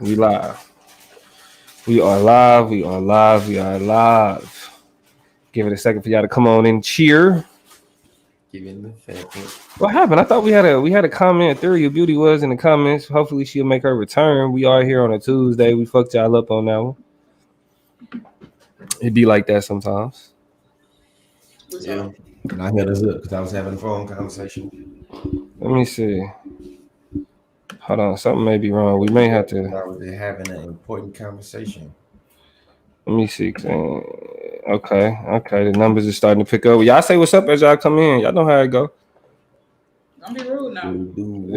We live. We are live. We are live. We are live. Give it a second for y'all to come on and cheer. Give it a second. What happened? I thought we had a comment. Theory of Beauty was in the comments. Hopefully she'll make her return. We are here on a Tuesday. We fucked y'all up on that one. It'd be like that sometimes. Yeah. And I held us up because I was having a phone conversation. Let me see. Hold on, something may be wrong. We may have to. I was having an important conversation. Let me see. Okay. The numbers are starting to pick up. Y'all say what's up as y'all come in. Y'all know how it go. Don't be rude now.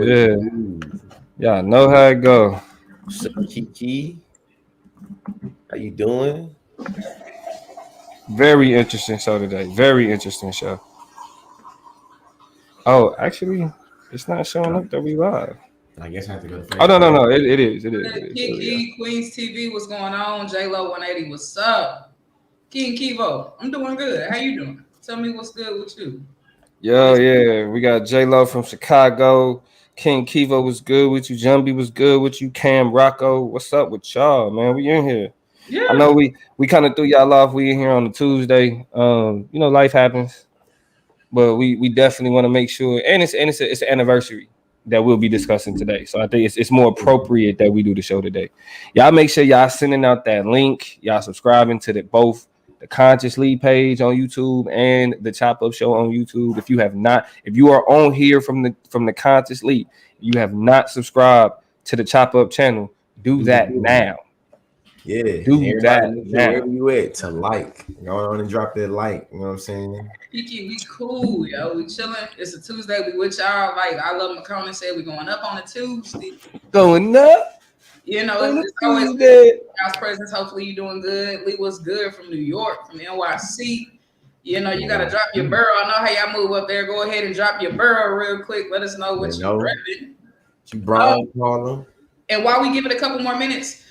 Yeah. Y'all know how it go. What's up, Kiki? How you doing? Very interesting show today. Very interesting show. Oh, actually, it's not showing up that we live. I guess I have to go to Facebook. Oh, no. It is. Kiki, Queens TV, what's going on? J-Lo 180, what's up? King Kivo, I'm doing good. How you doing? Tell me what's good with you. Yeah. We got J-Lo from Chicago. King Kivo was good with you. Jumbie was good with you. Cam Rocco, what's up with y'all, man? We in here. Yeah. I know we kind of threw y'all off. We in here on a Tuesday. Life happens. But we definitely want to make sure, and it's an anniversary that we'll be discussing today. So I think it's more appropriate that we do the show today. Y'all make sure y'all sending out that link. Y'all subscribing to both the Conscious Lead page on YouTube and the Chop Up Show on YouTube. If you are on here from the Conscious Lead, you have not subscribed to the Chop Up channel, do that now. Yeah, do that now. Wherever you at, to like. Go on and drop that like. You know what I'm saying? Kiki, we cool, yo. We chilling. It's a Tuesday. We with y'all. Like I love McConan said, we going up on a Tuesday. Going up. It's always good. Y'all's presence. Hopefully you doing good. Lee was good from New York, from NYC. You gotta drop your borough. I know how y'all move up there. Go ahead and drop your borough real quick. Let us know what you're repping. You brought Harlem. And while we give it a couple more minutes,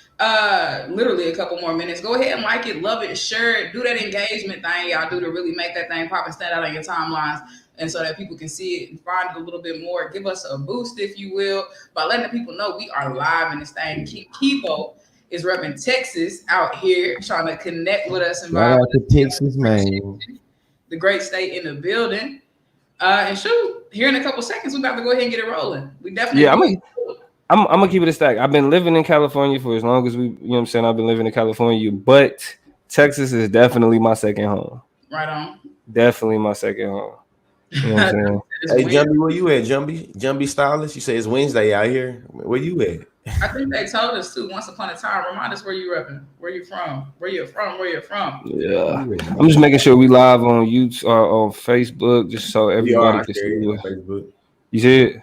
literally a couple more minutes, go ahead and like it, love it, share it, do that engagement thing y'all do to really make that thing pop and stand out on your timelines, and so that people can see it and find it a little bit more. Give us a boost, if you will, by letting the people know we are live in this thing. Kivo is repping Texas out here, trying to connect with us and vibe with Texas, man. The great state in the building. And shoot, here in a couple seconds, we're about to go ahead and get it rolling. We definitely I'm gonna keep it a stack. I've been living in California for as long as I've been living in California, but Texas is definitely my second home. Right on. Definitely my second home. You know what I'm saying? Hey, Jumbie, where you at, Jumbie Stylist? You say it's Wednesday out here. Where you at? I think they told us too once upon a time. Remind us where you repping. Where you from? Where you're from? Yeah. I'm just making sure we live on YouTube or on Facebook, just so everybody can see on Facebook. You see it?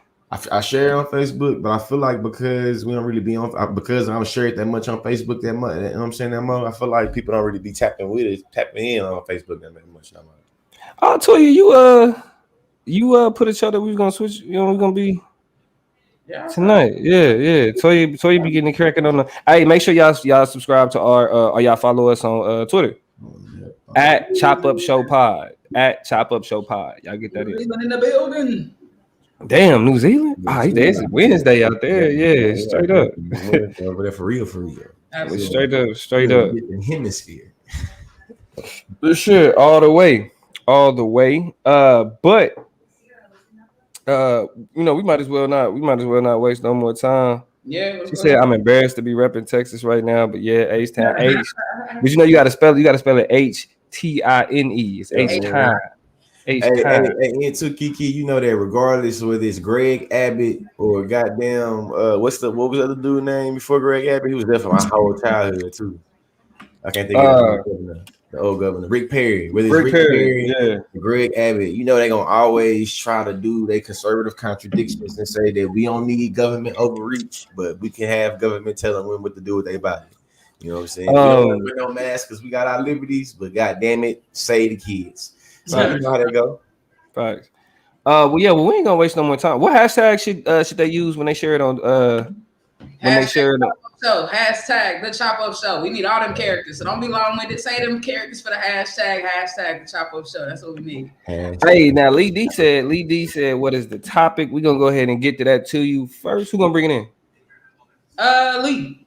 I share it on Facebook, but I feel like because we don't really be on, because I don't share it that much on Facebook that much, you know what I'm saying, that much, I feel like people don't really be tapping in on Facebook that much. I'll tell you, you put a show that we was gonna switch, we're gonna be tonight. Yeah. Toya be getting cracking on the. Hey, make sure y'all subscribe to our or y'all follow us on Twitter at Chop Up Show Pod. At Chop Up Show Pod. Y'all get that in the building. Damn, New Zealand. It's Wednesday out there. Yeah, straight up. Over there for real. Absolutely. Straight up. In hemisphere. This shit all the way. But we might as well not waste no more time. Yeah. She said I'm embarrassed to be repping Texas right now, but yeah, H-Town. But you gotta spell it H-T-I-N-E. It's H-Town. Hey, to Kiki, you know that regardless whether it's Greg Abbott or goddamn what was the other dude name before Greg Abbott? He was there for my whole childhood too. I can't think of the old governor, Rick Perry. Whether it's Rick Perry, Greg Abbott, they gonna always try to do their conservative contradictions and say that we don't need government overreach, but we can have government telling women what to do with their body. You know what I'm saying? We don't want to wear no masks because we got our liberties, but goddamn it, save the kids. So you know how they go. Facts. We ain't gonna waste no more time. What hashtag should they use when they share it on So hashtag the Chop Up Show. We need all them characters. So don't be long-winded. Say them characters for the hashtag the Chop Up Show. That's what we need. Hey, now Lee D said, what is the topic? We're gonna go ahead and get to that to you first. Who's gonna bring it in? Lee.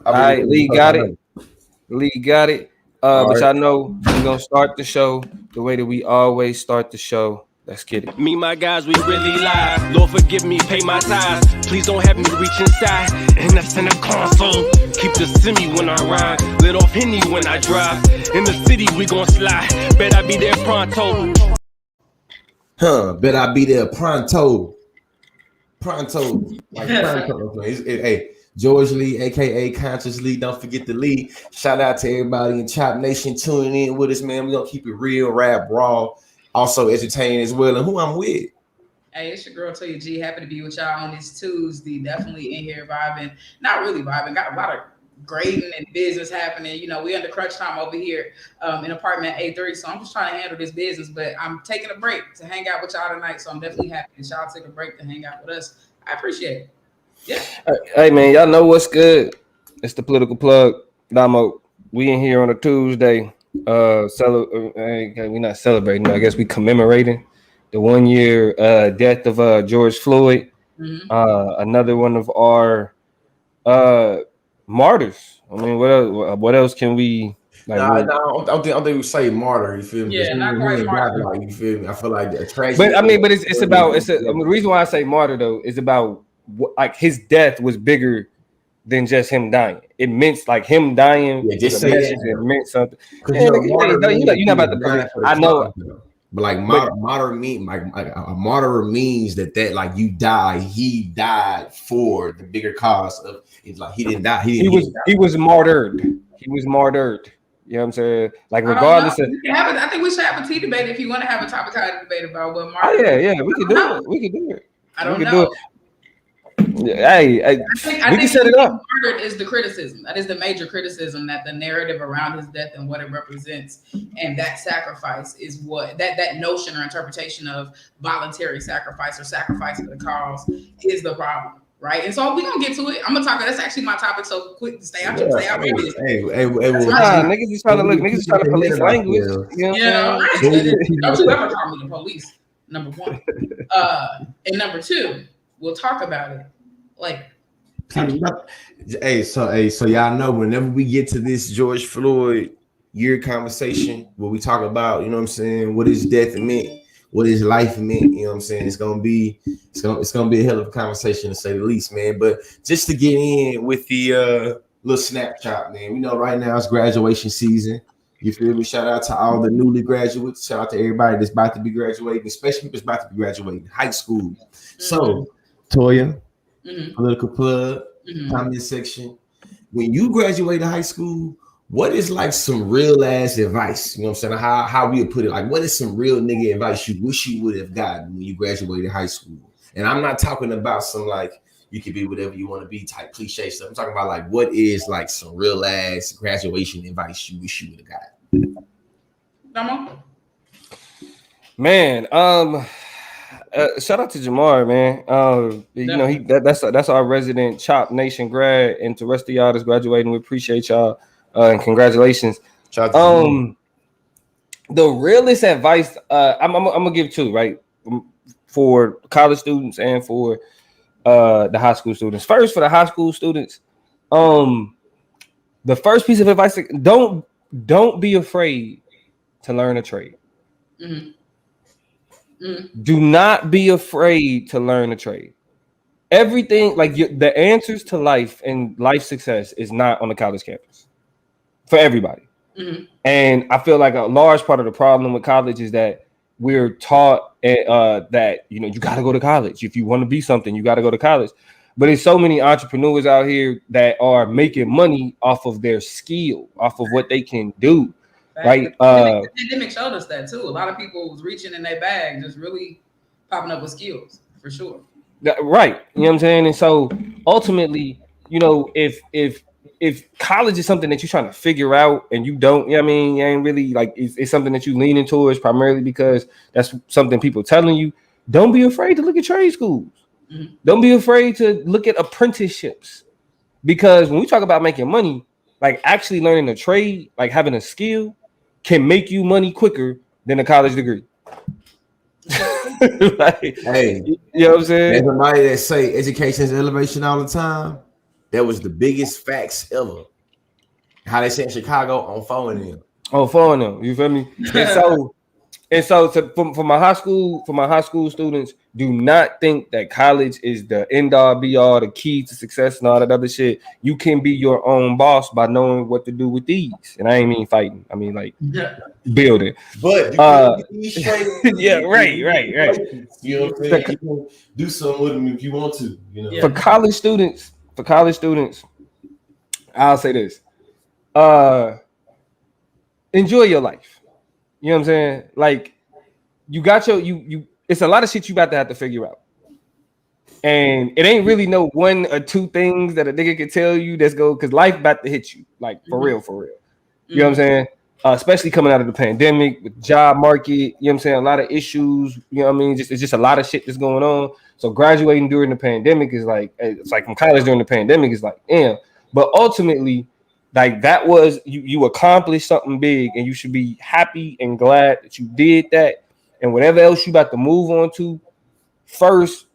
All right, Lee got it. Lee got it. But right. y'all know we're gonna start the show the way that we always start the show. Let's get it. Me, my guys, we really live. Lord, forgive me, pay my tithes. Please don't have me reach inside. And that's in the console. Keep the semi when I ride. Let off Henny when I drive. In the city, we gon' slide. Bet I be there pronto. Bet I be there pronto. Pronto. Like pronto. Hey, George Lee, aka Conscious Lee. Don't forget the Lee. Shout out to everybody in Chop Nation tuning in with us, man. We're gonna keep it real, rap, raw, also entertaining as well. And who I'm with. Hey, it's your girl Toya G. Happy to be with y'all on this Tuesday. Definitely in here vibing. Not really vibing. Got a lot of grading and business happening. You know, we under crunch time over here in apartment A3. So I'm just trying to handle this business. But I'm taking a break to hang out with y'all tonight. So I'm definitely happy that y'all took a break to hang out with us. I appreciate it. Yeah. Hey man, y'all know what's good. It's the political plug. Damo, we in here on a Tuesday. We're not celebrating. I guess we commemorating the 1 year death of George Floyd. Mm-hmm. Another one of our martyrs. I mean, what else can we like? I don't think we say martyr. You feel me? Yeah, not quite martyr. Like, you feel me? I feel like that tragedy. But I mean, the reason why I say martyr though is about like his death was bigger than just him dying. It meant like him dying. Yeah, just say that. It meant something. You're not about the police. I know. But like martyr mean like a martyr means that like you die. He died for the bigger cause of. It's like he didn't die. He was martyred. He was martyred. You know what I'm saying? Like regardless of. I think we should have a tea debate if you want to have a topic to debate about what martyr. Oh yeah, we can do it. We can do it. I don't know. Hey, I think we set it up. Martyred is the criticism. That is the major criticism, that the narrative around his death and what it represents, and that sacrifice is what that notion or interpretation of voluntary sacrifice or sacrifice for the cause is the problem, right? And so we're gonna get to it. I'm gonna talk. That's actually my topic. So quick, stay out your business. Niggas just trying to look. Niggas just trying to police language. You know don't you ever call me the police? Number one, and number two. We'll talk about it. Like, so y'all know whenever we get to this George Floyd year conversation where we talk about, you know what I'm saying, what his death meant, what his life meant, you know what I'm saying, it's gonna be a hell of a conversation to say the least, man. But just to get in with the little snapshot, man, we know right now it's graduation season. You feel me? Shout out to all the newly graduates. Shout out to everybody that's about to be graduating, especially people that's about to be graduating high school. Mm-hmm. So Toya, political plug, comment section. When you graduate high school, what is like some real ass advice? You know what I'm saying? How we would put it? Like, what is some real nigga advice you wish you would have gotten when you graduated high school? And I'm not talking about some like you can be whatever you want to be type cliche stuff. I'm talking about like what is like some real ass graduation advice you wish you would have gotten? Man, shout out to Jamar, man. You know, that's our resident Chop Nation grad, and to the rest of y'all that's graduating, we appreciate y'all and congratulations. The realest advice I'm gonna give two, right, for college students and for the high school students. First, for the high school students, the first piece of advice: don't be afraid to learn a trade. Do not be afraid to learn a trade. Everything, like the answers to life and life success is not on the college campus for everybody. And I feel like a large part of the problem with college is that we're taught that, you know, you got to go to college. If you want to be something, you got to go to college. But there's so many entrepreneurs out here that are making money off of their skill, off of what they can do. Right. The pandemic showed us that too. A lot of people was reaching in their bag, just really popping up with skills for sure. Right. You know what I'm saying? And so ultimately, you know, if college is something that you're trying to figure out and you don't, you know what I mean, you ain't really like it's something that you leaning towards primarily because that's something people telling you, don't be afraid to look at trade schools. Don't be afraid to look at apprenticeships. Because when we talk about making money, like actually learning a trade, like having a skill, can make you money quicker than a college degree. Like, hey, you know what I'm saying? There's somebody that say education is elevation all the time. That was the biggest facts ever. How they say in Chicago on phone them. Oh, phone them. You feel me? And so for my high school students, do not think that college is the end all be all, the key to success and all that other shit. You can be your own boss by knowing what to do with these. And I ain't mean fighting. I mean like building. But you can get these straight. Yeah, right. You know what I'm saying? You can do something with them if you want to. You know, for college students, I'll say this: enjoy your life. You know what I'm saying? Like, you got your you. It's a lot of shit you about to have to figure out, and it ain't really no one or two things that a nigga can tell you that's go because life about to hit you, like for real. You know what I'm saying? Especially coming out of the pandemic with job market. You know what I'm saying? A lot of issues. You know what I mean? It's just a lot of shit that's going on. So graduating during the pandemic is like it's like from college during the pandemic is like damn. But ultimately, like that was you accomplished something big, and you should be happy and glad that you did that. And whatever else you about to move on to, first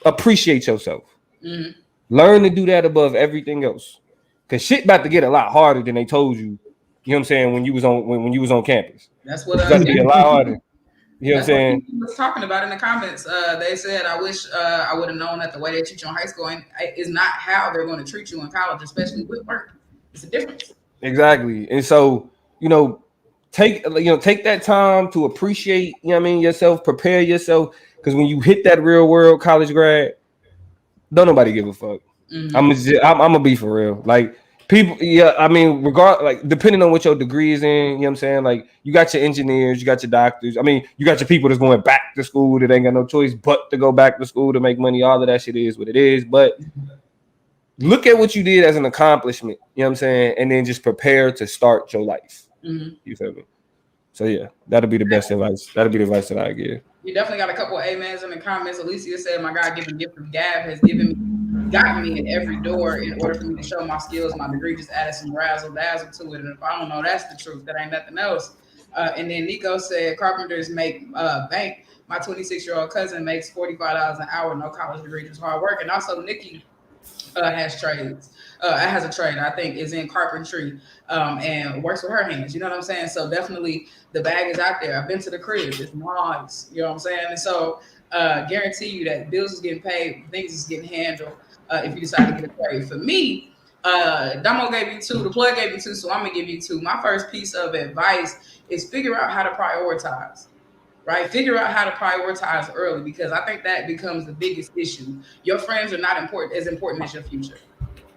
appreciate yourself. Mm-hmm. Learn to do that above everything else, because shit about to get a lot harder than they told you. You know what I'm saying? When you was on campus, that's what it's about to be a lot harder. You know what I'm saying? He was talking about in the comments. They said, "I wish I would have known that the way they treat you in high school is not how they're going to treat you in college, especially with work. It's a difference." Exactly, and so take that time to appreciate. You know what I mean? Yourself, prepare yourself, because when you hit that real world college grad, don't nobody give a fuck. Mm-hmm. I'm gonna be for real, like. People, yeah, I mean, depending on what your degree is in, you know what I'm saying? Like, you got your engineers, you got your doctors. I mean, you got your people that's going back to school that ain't got no choice but to go back to school to make money. All of that shit is what it is. But look at what you did as an accomplishment, you know what I'm saying? And then just prepare to start your life. Mm-hmm. You feel me? So, yeah, that'll be the best advice. That'll be the advice that I give. You definitely got a couple of amens in the comments. Alicia said, "My God-given gift of gab has gotten me in every door in order for me to show my skills. My degree just added some razzle dazzle to it. And if I don't know, that's the truth. That ain't nothing else." And then Nico said, "Carpenters make bank. My 26-year-old cousin makes $45 an hour, no college degree, just hard work." And also Nikki has trades. Has a trade, I think, is in carpentry and works with her hands. You know what I'm saying? So definitely the bag is out there. I've been to the crib. It's nice. You know what I'm saying? And so guarantee you that bills is getting paid, things is getting handled if you decide to get a trade. For me, Damo gave you 2, the plug gave you 2, so I'm going to give you 2. My first piece of advice is figure out how to prioritize. Right? Figure out how to prioritize early, because I think that becomes the biggest issue. Your friends are not as important as your future.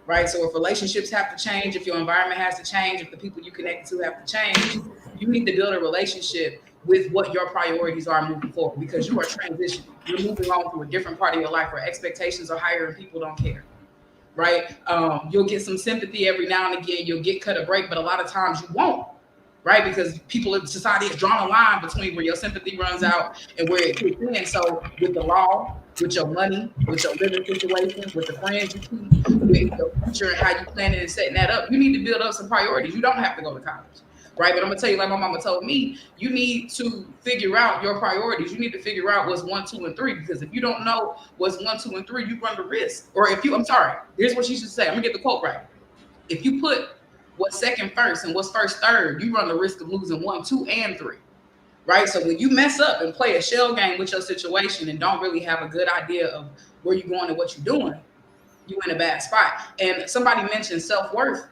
Right? So if relationships have to change, if your environment has to change, if the people you connect to have to change, you need to build a relationship with what your priorities are moving forward, because you are transitioning. You're moving on to a different part of your life where expectations are higher and people don't care. Right? You'll get some sympathy every now and again. You'll get cut a break, but a lot of times you won't. Right? Because people in society has drawn a line between where your sympathy runs out and where it kicks in. So with the law, with your money, with your living situation, with the friends you keep, with your future and how you planning and setting that up, you need to build up some priorities. You don't have to go to college. Right? But I'm gonna tell you, like my mama told me, you need to figure out your priorities. You need to figure out what's 1, 2, and 3. Because if you don't know what's 1, 2, and 3, you run the risk. Or here's what she should say. I'm gonna get the quote right. If you put what's second first and what's first third, you run the risk of losing 1, 2, and 3. Right? So when you mess up and play a shell game with your situation and don't really have a good idea of where you're going and what you're doing, you're in a bad spot. And somebody mentioned self-worth.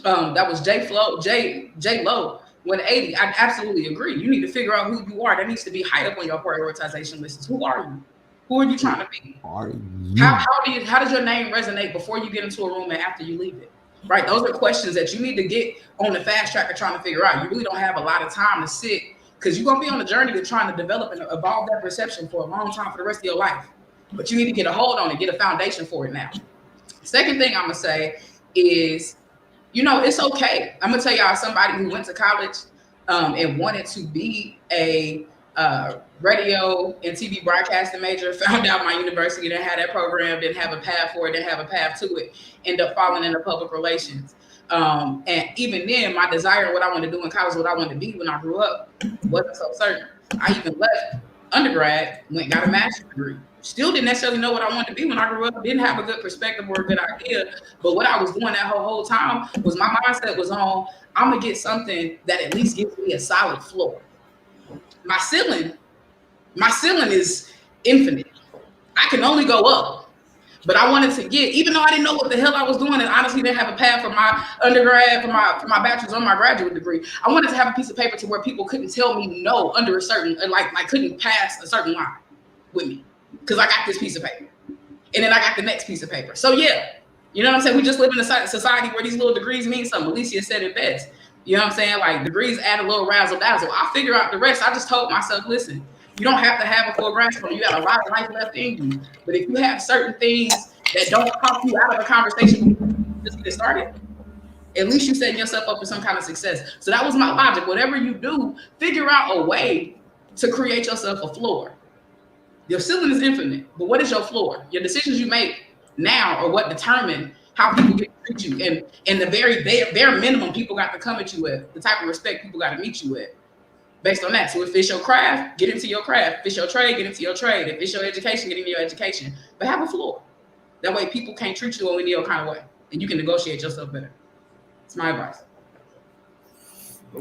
That was J Low 180. I absolutely agree. You need to figure out who you are. That needs to be high up on your prioritization list. Who are you? Who are you trying to be? How does your name resonate before you get into a room and after you leave it? Right? Those are questions that you need to get on the fast track of trying to figure out. You really don't have a lot of time to sit, because you're going to be on a journey of trying to develop and evolve that perception for a long time, for the rest of your life. But you need to get a hold on it, get a foundation for it now. Second thing I'm going to say is, it's okay. I'm going to tell y'all, somebody who went to college and wanted to be a radio and TV broadcasting major, found out my university didn't have that program, didn't have a path for it, didn't have a path to it, end up falling into public relations. And even then, my desire, what I wanted to do in college, what I wanted to be when I grew up, wasn't so certain. I even left undergrad, got a master's degree, Still didn't necessarily know what I wanted to be when I grew up. Didn't have a good perspective or a good idea. But what I was doing that whole time was my mindset was on, I'm going to get something that at least gives me a solid floor. My ceiling is infinite. I can only go up. But I wanted to get, even though I didn't know what the hell I was doing and honestly didn't have a path for my undergrad, for my bachelor's or my graduate degree, I wanted to have a piece of paper to where people couldn't tell me no under a certain, like couldn't pass a certain line with me. Because I got this piece of paper. And then I got the next piece of paper. So yeah, you know what I'm saying? We just live in a society where these little degrees mean something. Alicia said it best. You know what I'm saying? Like degrees add a little razzle dazzle. I'll figure out the rest. I just told myself, listen, you don't have to have a full grasp on it. You got a lot of life left in you. But if you have certain things that don't pop you out of a conversation just get started, at least you're setting yourself up for some kind of success. So that was my logic. Whatever you do, figure out a way to create yourself a floor. Your ceiling is infinite, but what is your floor? Your decisions you make now are what determine how people get to treat you. And the very bare minimum people got to come at you with, the type of respect people got to meet you with. Based on that. So if it's your craft, get into your craft. If it's your trade, get into your trade. If it's your education, get into your education. But have a floor. That way people can't treat you in any other kind of way. And you can negotiate yourself better. It's my advice.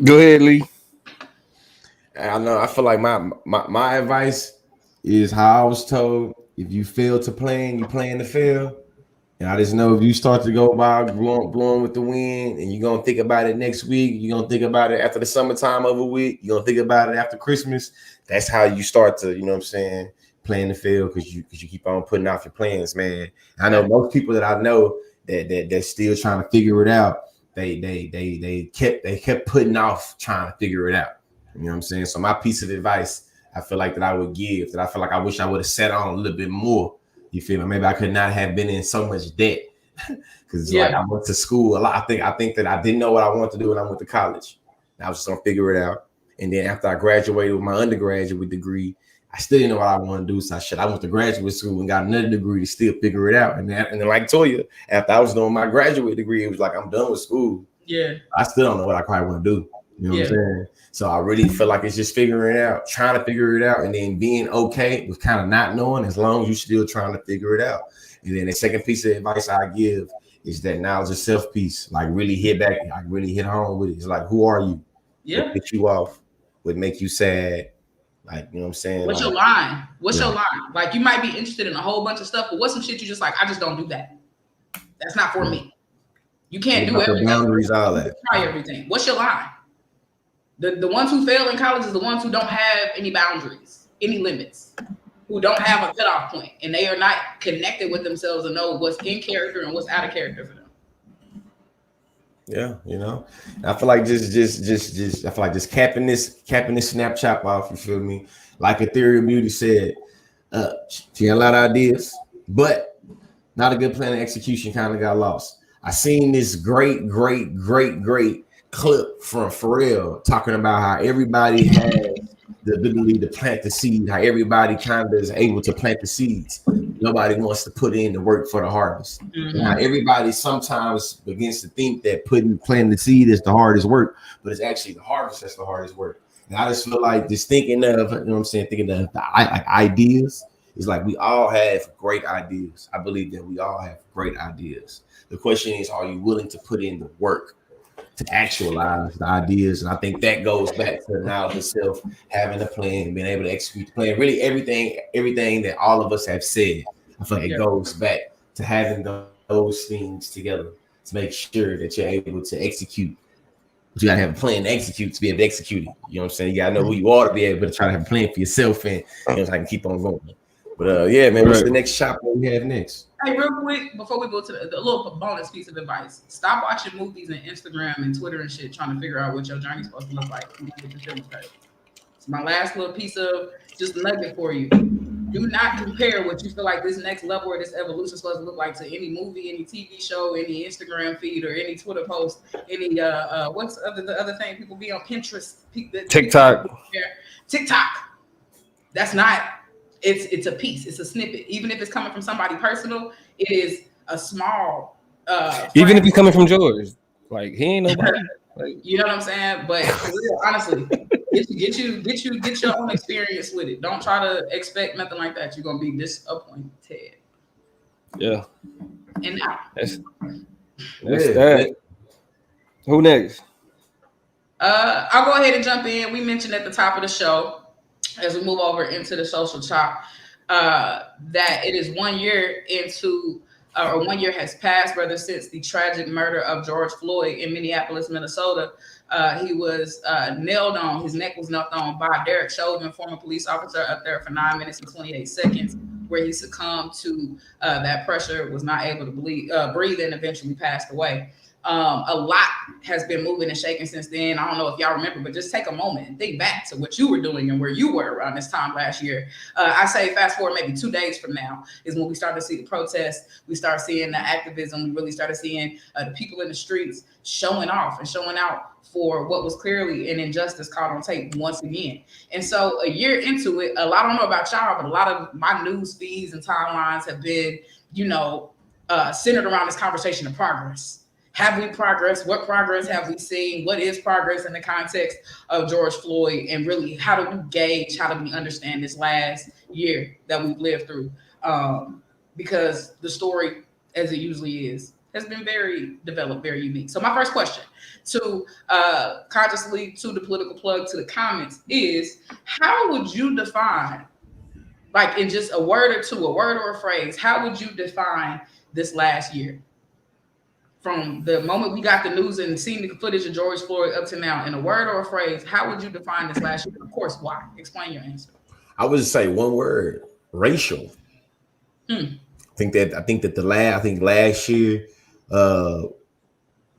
Go ahead, Lee. I know. I feel like my advice is how I was told. If you fail to plan, you plan to fail. And I just know if you start to go by blowing with the wind and you're going to think about it next week, you're going to think about it after the summertime of a week, you're going to think about it after Christmas. That's how you start to, you know what I'm saying, plan to fail because you keep on putting off your plans, man. I know most people that I know that still trying to figure it out, they kept putting off trying to figure it out. You know what I'm saying? So my piece of advice I feel like that I would give, that I feel like I wish I would have sat on a little bit more. You feel me? Maybe I could not have been in so much debt because like I went to school a lot. I think that I didn't know what I wanted to do when I went to college. I was just gonna figure it out. And then after I graduated with my undergraduate degree, I still didn't know what I wanted to do. So I went to graduate school and got another degree to still figure it out. And then like I told you, after I was doing my graduate degree, it was like I'm done with school. Yeah. I still don't know what I probably want to do. You know what I'm saying? So I really feel like it's just figuring it out, trying to figure it out, and then being okay with kind of not knowing as long as you're still trying to figure it out. And then the second piece of advice I give is that knowledge of self piece, like really hit back, like really hit home with it. It's like, who are you? Yeah. What piss you off? What make you sad? Like, you know what I'm saying? What's like, your line? What's your line? Like you might be interested in a whole bunch of stuff, but what's some shit you just like, I just don't do that. That's not for me. You can't do everything. Boundaries, all that. Try everything. What's your line? The ones who fail in college is the ones who don't have any boundaries, any limits, who don't have a cutoff point, and they are not connected with themselves and know what's in character and what's out of character for them. Yeah, you know, I feel like just I feel like just capping this Snapchat off. You feel me? Like Ethereal Beauty said, she had a lot of ideas, but not a good plan of execution. Kind of got lost. I seen this great clip from Pharrell talking about how everybody has the ability to plant the seed, how everybody kind of is able to plant the seeds. Nobody wants to put in the work for the harvest. Mm-hmm. Now, everybody sometimes begins to think that planting the seed is the hardest work, but it's actually the harvest that's the hardest work. And I just feel like just thinking of, you know what I'm saying, thinking of the ideas. It's like we all have great ideas. I believe that we all have great ideas. The question is, are you willing to put in the work to actualize the ideas? And I think that goes back to the knowledge of self, having a plan, being able to execute the plan. Really, everything that all of us have said, I feel like it goes back to having those things together to make sure that you're able to execute. But you gotta have a plan to execute to be able to execute it. You know what I'm saying? You gotta know who you are to be able to try to have a plan for yourself, and you know, so I can keep on going. But yeah, man, what's the next shop that we have next? Hey, real quick, before we go to the little bonus piece of advice, stop watching movies and Instagram and Twitter and shit trying to figure out what your journey's supposed to look like. It's my last little piece of just nugget for you. Do not compare what you feel like this next level or this evolution is supposed to look like to any movie, any TV show, any Instagram feed, or any Twitter post, any what's the other thing people be on Pinterest, TikTok. That's not. It's a piece. It's a snippet. Even if it's coming from somebody personal, it is a small. Even if it's coming from George, like he ain't nobody. Like, You know what I'm saying? But for real, honestly, get your own experience with it. Don't try to expect nothing like that. You're gonna be disappointed. yeah, And now, that's Yeah, that. Who next? I'll go ahead and jump in. We mentioned at the top of the show, as we move over into the social chop, that it is 1 year into, or 1 year has passed, rather, since the tragic murder of George Floyd in Minneapolis, Minnesota. He was nailed on. His neck was nailed on by Derek Chauvin, former police officer, up there for 9 minutes and 28 seconds, where he succumbed to that pressure, was not able to breathe, and eventually passed away. A lot has been moving and shaking since then. I don't know if y'all remember, but just take a moment and think back to what you were doing and where you were around this time last year. I say fast forward maybe 2 days from now is when we start to see the protests. We start seeing the activism. We really started seeing the people in the streets showing off and showing out for what was clearly an injustice caught on tape once again. And so a year into it, I don't know about y'all, but a lot of my news feeds and timelines have been, centered around this conversation of progress. Have we progressed? What progress have we seen? What is progress in the context of George Floyd? And really, how do we gauge, how do we understand this last year that we've lived through? Because the story, as it usually is, has been very developed, very unique. So my first question to consciously to the political plug, to the comments, is how would you define, like in just a word or two, a word or a phrase, how would you define this last year? From the moment we got the news and seen the footage of George Floyd up to now, in a word or a phrase, how would you define this last year? Of course, why? Explain your answer. I would say one word: racial. I think that last year, I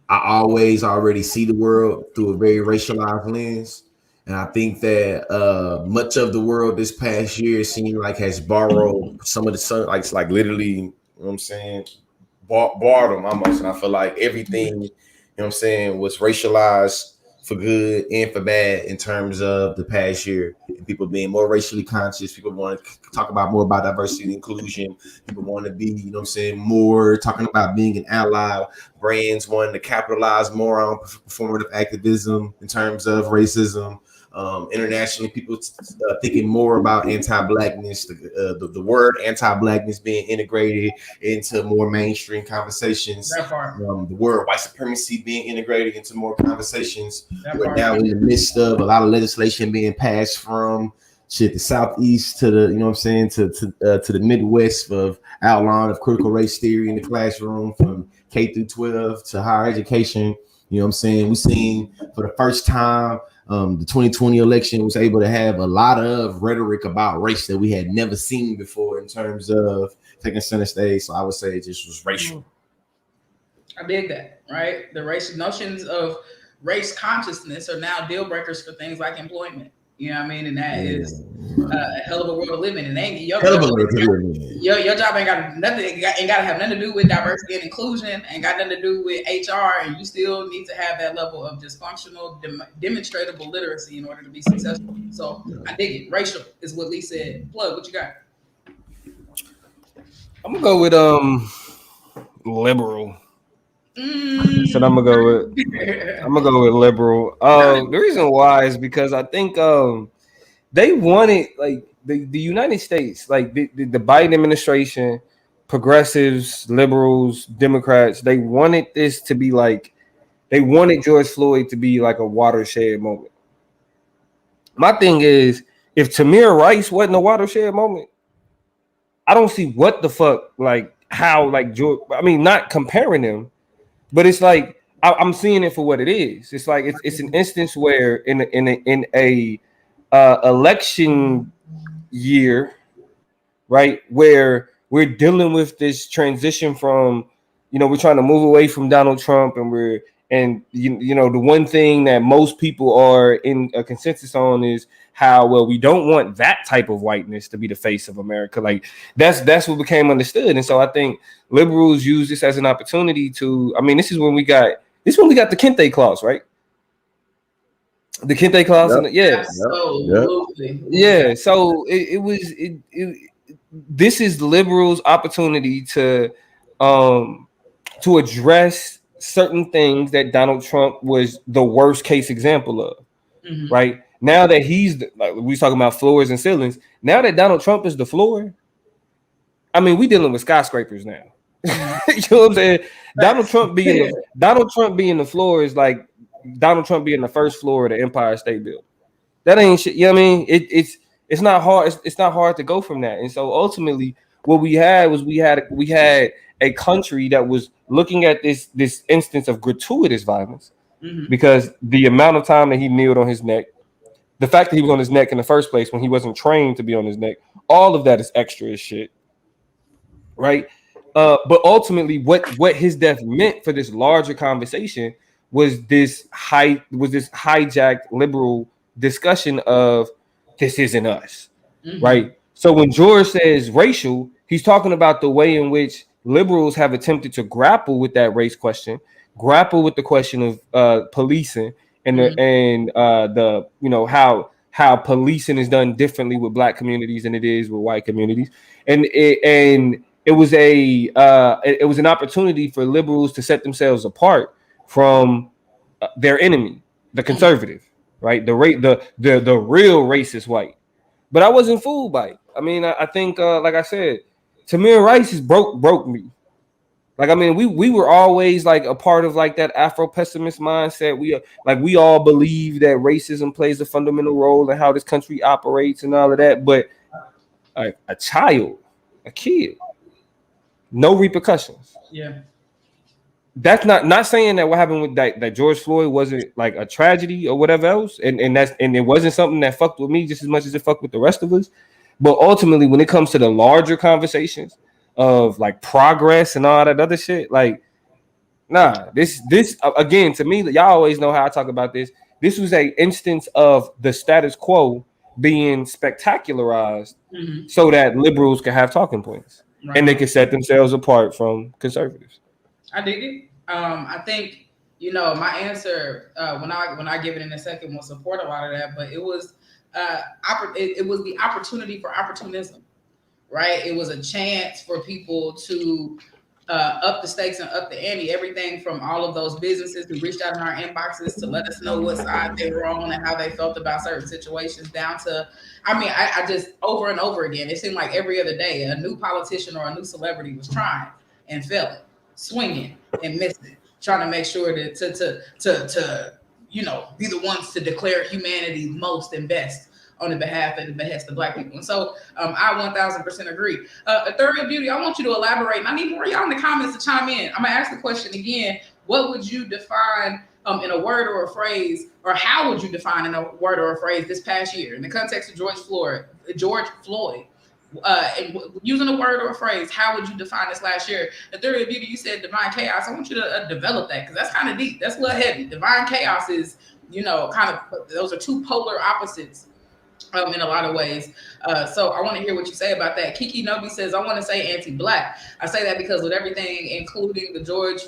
always already see the world through a very racialized lens. And I think that much of the world this past year seemed like has borrowed some of the like literally, you know what I'm saying, borrowed them almost. And I feel like everything, you know what I'm saying, was racialized for good and for bad in terms of the past year. And people being more racially conscious, people want to talk about more about diversity and inclusion. People want to be, you know what I'm saying, more talking about being an ally. Brands wanting to capitalize more on performative activism in terms of racism. Internationally, people thinking more about anti-blackness, the word anti-blackness being integrated into more mainstream conversations. The word white supremacy being integrated into more conversations. We're now in the midst of a lot of legislation being passed from the southeast to the, you know what I'm saying, to the Midwest, of outlawing of critical race theory in the classroom from K through 12 to higher education. You know what I'm saying? We've seen for the first time the 2020 election was able to have a lot of rhetoric about race that we had never seen before in terms of taking center stage. So I would say it just was racial. I dig that, right? The racial notions of race consciousness are now deal breakers for things like employment. You know what I mean? And that is a hell of a world to live in. And your job ain't got nothing, ain't got to have nothing to do with diversity and inclusion, ain't got nothing to do with HR, and you still need to have that level of dysfunctional, demonstrable literacy in order to be successful. So I dig it. Racial is what Lee said. Plug, what you got? I'm gonna go with liberal. So I'm gonna go with liberal. The reason why is because I think they wanted, like, the United States, like the Biden administration, progressives, liberals, Democrats, they wanted this to be like, they wanted George Floyd to be like a watershed moment. My thing is, if Tamir Rice wasn't a watershed moment, I don't see what the fuck, like how, like George, I mean, not comparing them, but it's like I'm seeing it for what it is. It's like it's an instance where in a election year, right, where we're dealing with this transition from, we're trying to move away from Donald Trump, and the one thing that most people are in a consensus on is how, well, we don't want that type of whiteness to be the face of America. Like that's what became understood. And so I think liberals use this as an opportunity to, this is when we got the Kente clause, right? The Kente clause. Yep. Absolutely. Yeah. So this is liberals' opportunity to address certain things that Donald Trump was the worst case example of. Mhm. Right now that he's like we talking about floors and ceilings. Now that Donald Trump is the floor, I mean, we dealing with skyscrapers now. You know what I'm saying? Donald Trump being the floor is like Donald Trump being the first floor of the Empire State Building. That ain't shit. You know what I mean? It's not hard. It's not hard to go from that. And so ultimately, what we had was we had a country that was looking at this instance of gratuitous violence because the amount of time that he kneeled on his neck, the fact that he was on his neck in the first place when he wasn't trained to be on his neck, all of that is extra as shit. Right. But ultimately, what his death meant for this larger conversation was this hijacked liberal discussion of this isn't us, right? So when George says racial, he's talking about the way in which liberals have attempted to grapple with that race question, grapple with the question of policing and the you know how policing is done differently with black communities than it is with white communities, and it was an opportunity for liberals to set themselves apart from their enemy, the conservative, right? The real racist white. But I wasn't fooled by it. I mean, I think, like I said, Tamir Rice is broke me. Like, I mean, we were always like a part of like that Afro pessimist mindset. We all believe that racism plays a fundamental role in how this country operates and all of that. But a child, a kid, no repercussions. Yeah. That's not saying that what happened with that George Floyd wasn't like a tragedy or whatever else, and it wasn't something that fucked with me just as much as it fucked with the rest of us. But ultimately, when it comes to the larger conversations of like progress and all that other shit, like, nah, this again, to me, y'all always know how I talk about this. This was a instance of the status quo being spectacularized so that liberals can have talking points and they can set themselves apart from conservatives. I dig it. I think, you know, my answer when I give it in a second will support a lot of that, but it was it was the opportunity for opportunism, right? It was a chance for people to up the stakes and up the ante. Everything from all of those businesses who reached out in our inboxes to let us know what side they were on and how they felt about certain situations, down to, I mean, I just over and over again, it seemed like every other day a new politician or a new celebrity was trying and failing, swinging and missing, trying to make sure that to you know, be the ones to declare humanity most and best on the behalf and the behest of Black people. And so I 1000% agree. Ethereal Beauty, I want you to elaborate, and I need more of y'all in the comments to chime in. I'm gonna ask the question again. What would you define in a word or a phrase, or how would you define in a word or a phrase this past year in the context of George Floyd? And using a word or a phrase, how would you define this last year? The theory of beauty, you said divine chaos. I want you to develop that, because that's kind of deep. That's a little heavy. Divine chaos is, you know, kind of, those are two polar opposites in a lot of ways. So I want to hear what you say about that. Kiki Nobi says, I want to say anti-Black. I say that because with everything, including George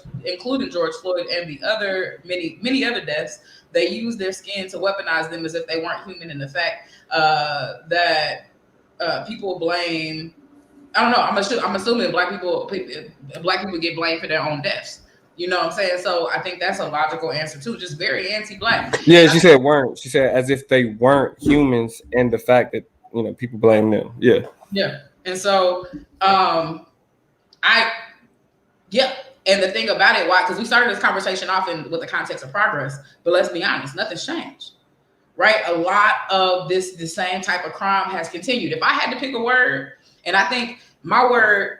Floyd and the other many other deaths, they use their skin to weaponize them as if they weren't human. And the fact that people blame, I don't know, I'm assuming black people get blamed for their own deaths. You know what I'm saying? So I think that's a logical answer too. Just very anti-Black. Yeah, she said weren't. She said as if they weren't humans, and the fact that, you know, people blame them. Yeah. Yeah. And so and the thing about it, why? Because we started this conversation off with the context of progress, but let's be honest, nothing's changed. Right? A lot of the same type of crime has continued. If I had to pick a word, and I think my word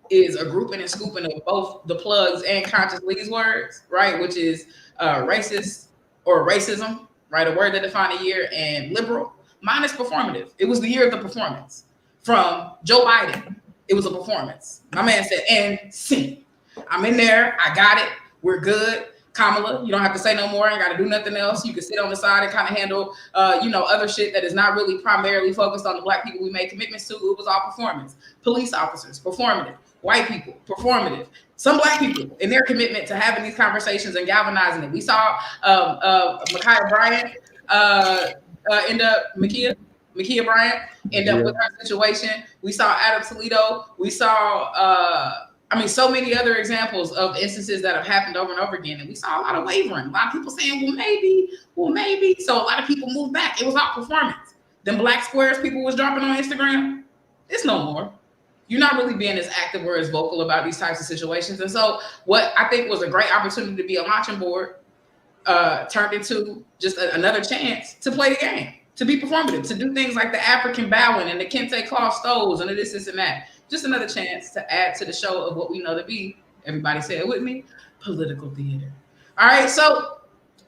is a grouping and scooping of both the plugs and Conscious Lee's words, right? Which is racist or racism, right? A word that defined a year, and liberal. Mine is performative. It was the year of the performance. From Joe Biden, it was a performance. My man said, and sing. I'm in there. I got it. We're good. Kamala, you don't have to say no more. I got to do nothing else. You can sit on the side and kind of handle, other shit that is not really primarily focused on the Black people we made commitments to. It was all performance. Police officers, performative. White people, performative. Some Black people in their commitment to having these conversations and galvanizing it. We saw Ma'Khia Bryant end up, Ma'Khia Bryant end up with her situation. We saw Adam Toledo. We saw I mean, so many other examples of instances that have happened over and over again. And we saw a lot of wavering. A lot of people saying, well, maybe. So a lot of people moved back. It was all performance. Them black squares people was dropping on Instagram, it's no more. You're not really being as active or as vocal about these types of situations. And so what I think was a great opportunity to be a launching board turned into just another chance to play the game, to be performative, to do things like the African bowing and the kente cloth stoves and this and that. Just another chance to add to the show of what we know to be, everybody say it with me, political theater. All right, so,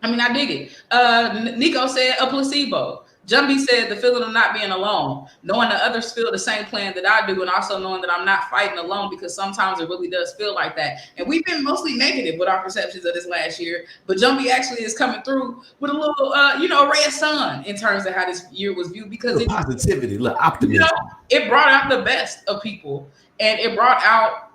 I mean, I dig it. Nico said a placebo. Jumbie said the feeling of not being alone, knowing that others feel the same plan that I do, and also knowing that I'm not fighting alone, because sometimes it really does feel like that. And we've been mostly negative with our perceptions of this last year, but Jumbie actually is coming through with a little, ray of sun in terms of how this year was viewed, because it positivity, look, optimism. It brought out the best of people, and it brought out,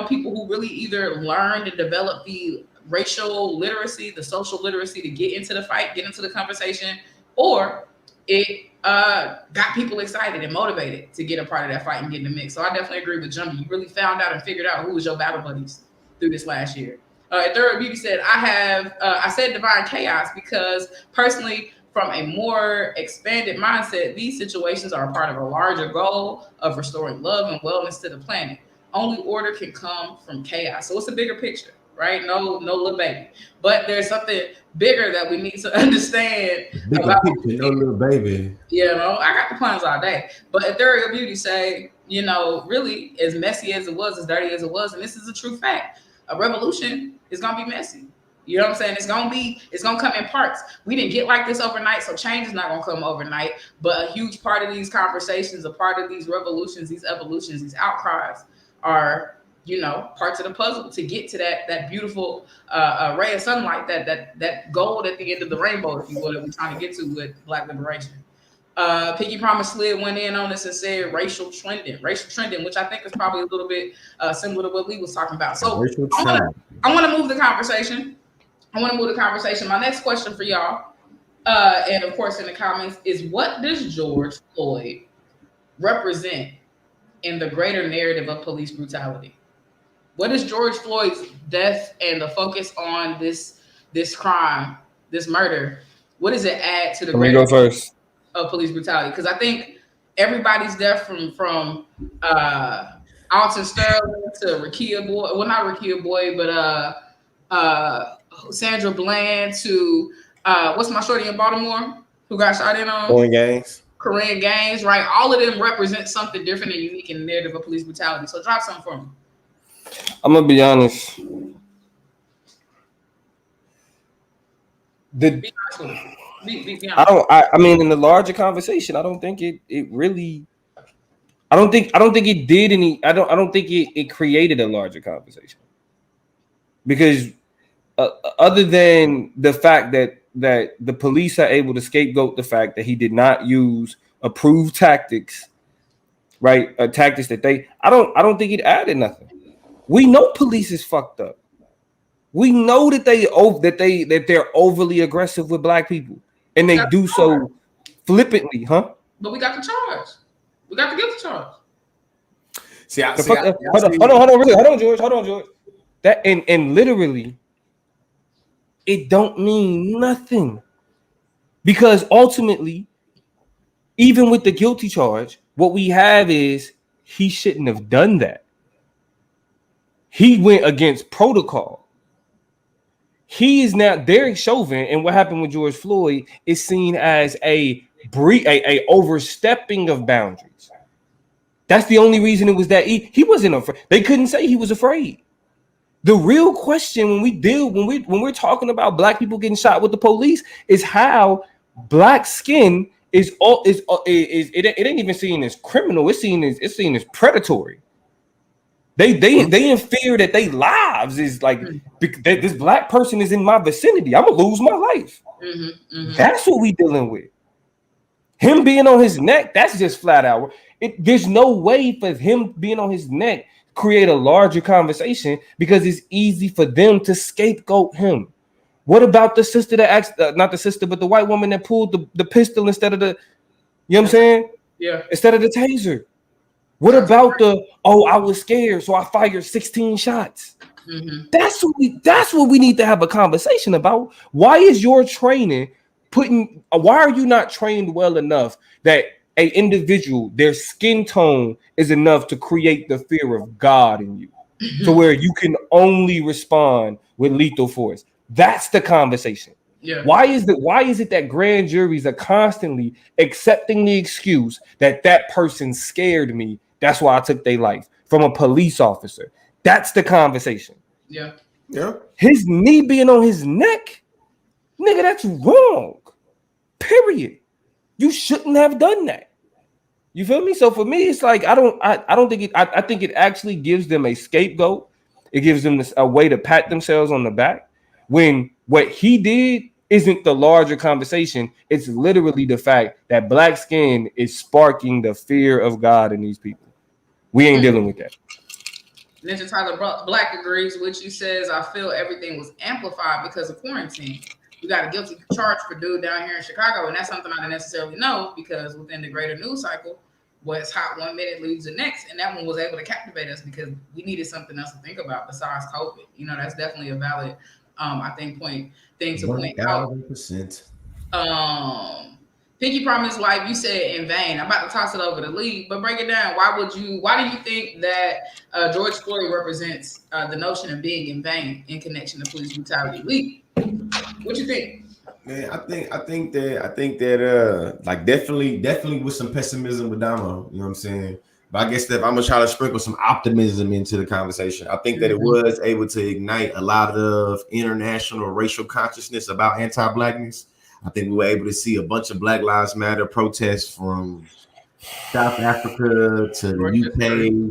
people who really either learned and developed the racial literacy, the social literacy to get into the fight, get into the conversation, or it got people excited and motivated to get a part of that fight and get in the mix. So I definitely agree with Jumbie. You really found out and figured out who was your battle buddies through this last year. Third Beauty said, I said divine chaos because personally, from a more expanded mindset, these situations are a part of a larger goal of restoring love and wellness to the planet. Only order can come from chaos. So it's a bigger picture, right? No little baby. But there's something bigger that we need to understand. Bigger picture, no little baby. I got the plans all day. But Ethereal Beauty say, really, as messy as it was, as dirty as it was, and this is a true fact, a revolution is going to be messy. You know what I'm saying? It's gonna come in parts. We didn't get like this overnight, so change is not gonna come overnight. But a huge part of these conversations, a part of these revolutions, these evolutions, these outcries are, parts of the puzzle to get to that beautiful ray of sunlight, that gold at the end of the rainbow, if you will, that we're trying to get to with Black liberation. Piggy Promise Slid went in on this and said racial trending, which I think is probably a little bit similar to what Lee was talking about. So I want to move the conversation. My next question for y'all, and of course in the comments, is what does George Floyd represent in the greater narrative of police brutality? What is George Floyd's death and the focus on this crime, this murder? What does it add to the greater narrative of police brutality? Because I think everybody's death from Alton Sterling to Rekia Boyd, well, not Rekia Boyd, but Sandra Bland to what's my shorty in Baltimore who got shot in on? Corinne Gaines, right? All of them represent something different and unique in the narrative of police brutality. So drop something for me. I'm gonna be honest. Be honest. I mean, in the larger conversation, I don't think it really. I don't think it did any. I don't think it created a larger conversation, because other than the fact that the police are able to scapegoat the fact that he did not use approved tactics, right? Tactics that I don't think it added nothing. We know police is fucked up. We know that they're overly aggressive with black people, and they do so flippantly, huh? But we got the charge. We got the guilty charge. Hold on, George. That and literally, it don't mean nothing, because ultimately, even with the guilty charge, what we have is he shouldn't have done that. He went against protocol. He is now Derek Chauvin, and what happened with George Floyd is seen as a overstepping of boundaries. That's the only reason it was that he wasn't afraid. They couldn't say he was afraid. The real question when we're talking about black people getting shot with the police is how black skin it ain't even seen as criminal. It's seen as predatory. They in fear that their lives is like that this black person is in my vicinity. I'm gonna lose my life. That's what we dealing with. Him being on his neck, that's just flat out. There's no way for him being on his neck create a larger conversation, because it's easy for them to scapegoat him. What about the sister that asked, not the sister, but the white woman that pulled the pistol instead of the, you know what I'm saying? Yeah. Instead of the taser. What about I was scared, so I fired 16 shots? Mm-hmm. That's what we need to have a conversation about. Why is your training why are you not trained well enough that a individual, their skin tone is enough to create the fear of God in you to where you can only respond with lethal force? That's the conversation. Yeah. Why is it that grand juries are constantly accepting the excuse that person scared me? That's why I took their life from a police officer. That's the conversation. Yeah. Yeah. His knee being on his neck, nigga, that's wrong. Period. You shouldn't have done that. You feel me? So for me, it's like I don't think it. I think it actually gives them a scapegoat. It gives them a way to pat themselves on the back when what he did isn't the larger conversation. It's literally the fact that black skin is sparking the fear of God in these people. We ain't dealing with that. Ninja Tyler Black agrees with you, says, I feel everything was amplified because of quarantine. We got a guilty charge for dude down here in Chicago, and that's something I didn't necessarily know because within the greater news cycle, what's hot one minute leads the next, and that one was able to captivate us because we needed something else to think about besides COVID. You know, that's definitely a valid, I think, thing to point out. 1,000%. Pinky promised wife, you said in vain. I'm about to toss it over to Lee, but break it down. Why do you think that George Floyd represents the notion of being in vain in connection to police brutality? Lee, what you think? Man, I think that like definitely with some pessimism with Damo, you know what I'm saying? But I guess that I'm gonna try to sprinkle some optimism into the conversation. I think that it was able to ignite a lot of international racial consciousness about anti-blackness. I think we were able to see a bunch of Black Lives Matter protests from South Africa to the UK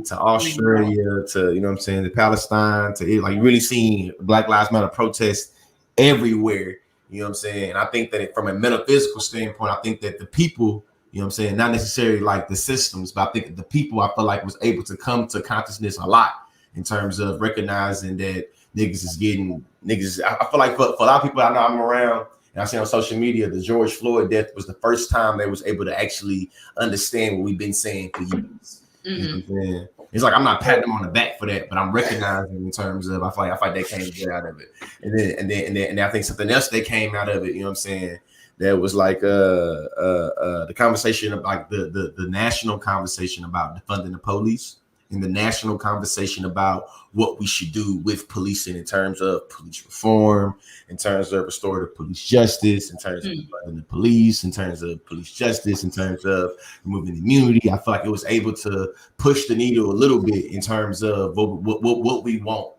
to Australia to, you know what I'm saying, to Palestine to like really seeing Black Lives Matter protests everywhere. You know what I'm saying? And I think that from a metaphysical standpoint, I think that the people, you know what I'm saying, not necessarily like the systems, but I think that the people I feel like was able to come to consciousness a lot in terms of recognizing that niggas. I feel like for a lot of people I know I'm around, and I see on social media, the George Floyd death was the first time they was able to actually understand what we've been saying for years. Mm-hmm. You know what I'm saying? It's like I'm not patting them on the back for that, but I'm recognizing in terms of I feel like they came to get out of it, and then I think something else they came out of it. You know what I'm saying? That was like the conversation about the national conversation about defunding the police, and the national conversation about what we should do with policing in terms of police reform, in terms of restorative police justice, in terms of defunding the police, in terms of police justice, in terms of removing immunity. I feel like it was able to push the needle a little bit in terms of what we want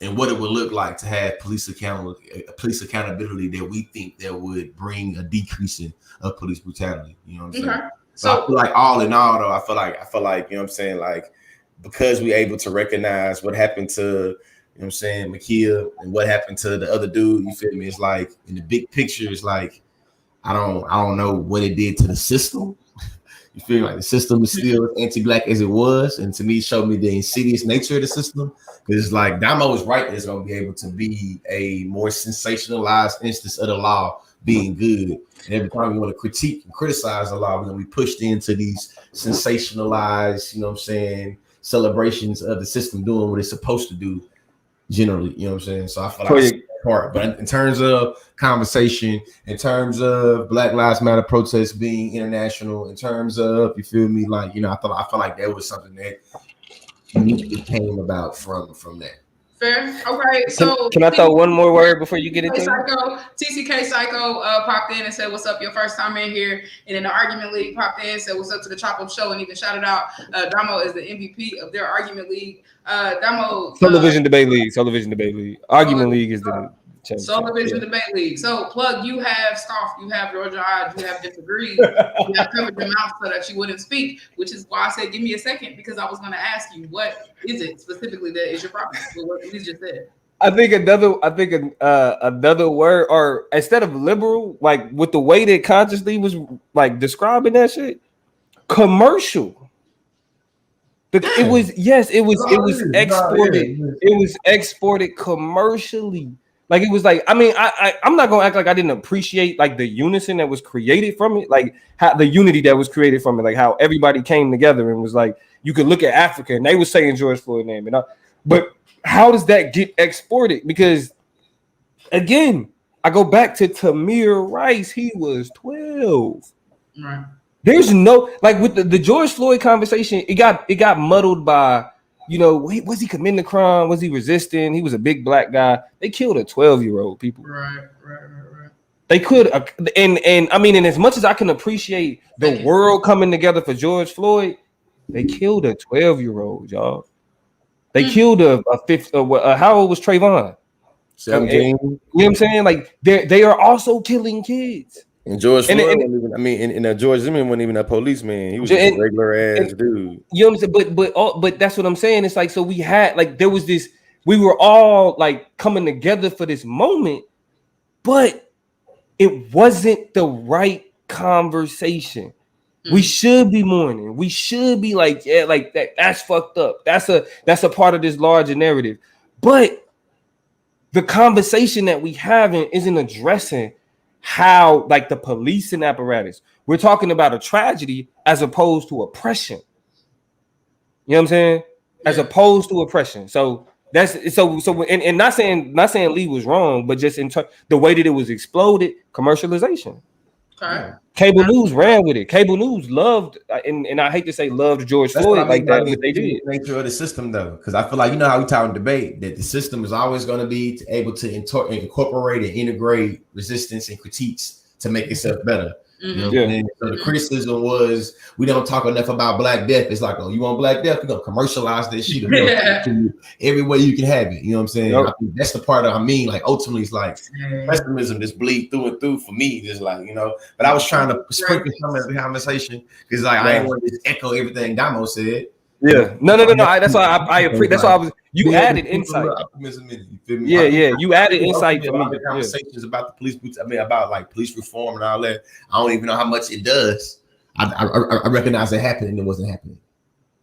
and what it would look like to have police accountability that we think that would bring a decreasing of police brutality. You know what I'm saying? So I feel like all in all, though, I feel like, you know what I'm saying, like, because we're able to recognize what happened to, you know what I'm saying, Makia and what happened to the other dude, you feel me? It's like in the big picture, it's like I don't know what it did to the system. You feel like the system is still as anti-black as it was, and to me, it showed me the insidious nature of the system. Because it's like Damo is right; it's going to be able to be a more sensationalized instance of the law being good. And every time we want to critique and criticize the law, we're going to be pushed into these sensationalized, you know what I'm saying, celebrations of the system doing what it's supposed to do generally, you know what I'm saying? So I feel like that's part. But in terms of conversation, in terms of Black Lives Matter protests being international, in terms of, you feel me, like, you know, I feel like that was something that uniquely came about from that. Fair. Okay. So can I throw one more word before you get into it? TCK Psycho popped in and said, "What's up? Your first time in here." And in the Argument League popped in and said, "What's up to the Chop Up Show?" And even shouted out Damo is the MVP of their Argument League. Damo Television Debate League. Argument League is the Television Debate League. So plug, you have scoffed, you have Georgia eyed, you have disagreed, you have covered your mouth so that you wouldn't speak, which is why I said give me a second, because I was going to ask you what is it specifically that is your problem with what you just said. I think another word, or instead of liberal, like with the way that consciously was like describing that shit, commercial. It was exported. It was exported commercially. Like it was like, I mean, I'm not gonna act like I didn't appreciate like the unison that was created from it, like how the unity that was created from it, like how everybody came together and was like, you could look at Africa and they were saying George Floyd name, but how does that get exported? Because again, I go back to Tamir Rice, he was 12. Right. There's no like with the George Floyd conversation, it got muddled by, you know, was he committing a crime? Was he resisting? He was a big black guy. They killed a 12-year-old people. Right. They could, and I mean, and as much as I can appreciate the world coming together for George Floyd, they killed a 12-year-old, y'all. They killed a fifth. How old was Trayvon? 17. You know what I'm saying? Like they are also killing kids. And George Floyd, and George Zimmerman wasn't even a policeman. He was just a regular ass dude. You know what I'm saying? But that's what I'm saying. It's like, so we had like, there was this, we were all like coming together for this moment, but it wasn't the right conversation. We should be mourning. We should be like, yeah, like that's fucked up. That's a part of this larger narrative. But the conversation that we having isn't addressing how, like, the policing apparatus. We're talking about a tragedy as opposed to oppression. You know what I'm saying? As opposed to oppression. So that's so and not saying Lee was wrong, but just in the way that it was exploded, commercialization. Okay. Cable news ran with it. Cable news loved, and I hate to say loved George Floyd like that, but they did. Nature of the system, though, because I feel like, you know how we talk in debate that the system is always going to be able to incorporate and integrate resistance and critiques to make itself better. You know what I mean? So the criticism was, we don't talk enough about Black Death. It's like, oh, you want Black Death? We're gonna commercialize this shit every way you can have it. You know what I'm saying? I think that's the part that I mean. Like, ultimately, it's like pessimism just bleed through and through for me. Just like, you know. But I was trying to sprinkle some of the conversation because, like, I didn't want to just echo everything Damo said. Yeah, no. That's why I appreciate. That's why I was. You added insight. Optimism in it, you feel me? Yeah. You added insight for me. Conversations about the police. I mean, about like police reform and all that. I don't even know how much it does. I recognize it happened and it wasn't happening.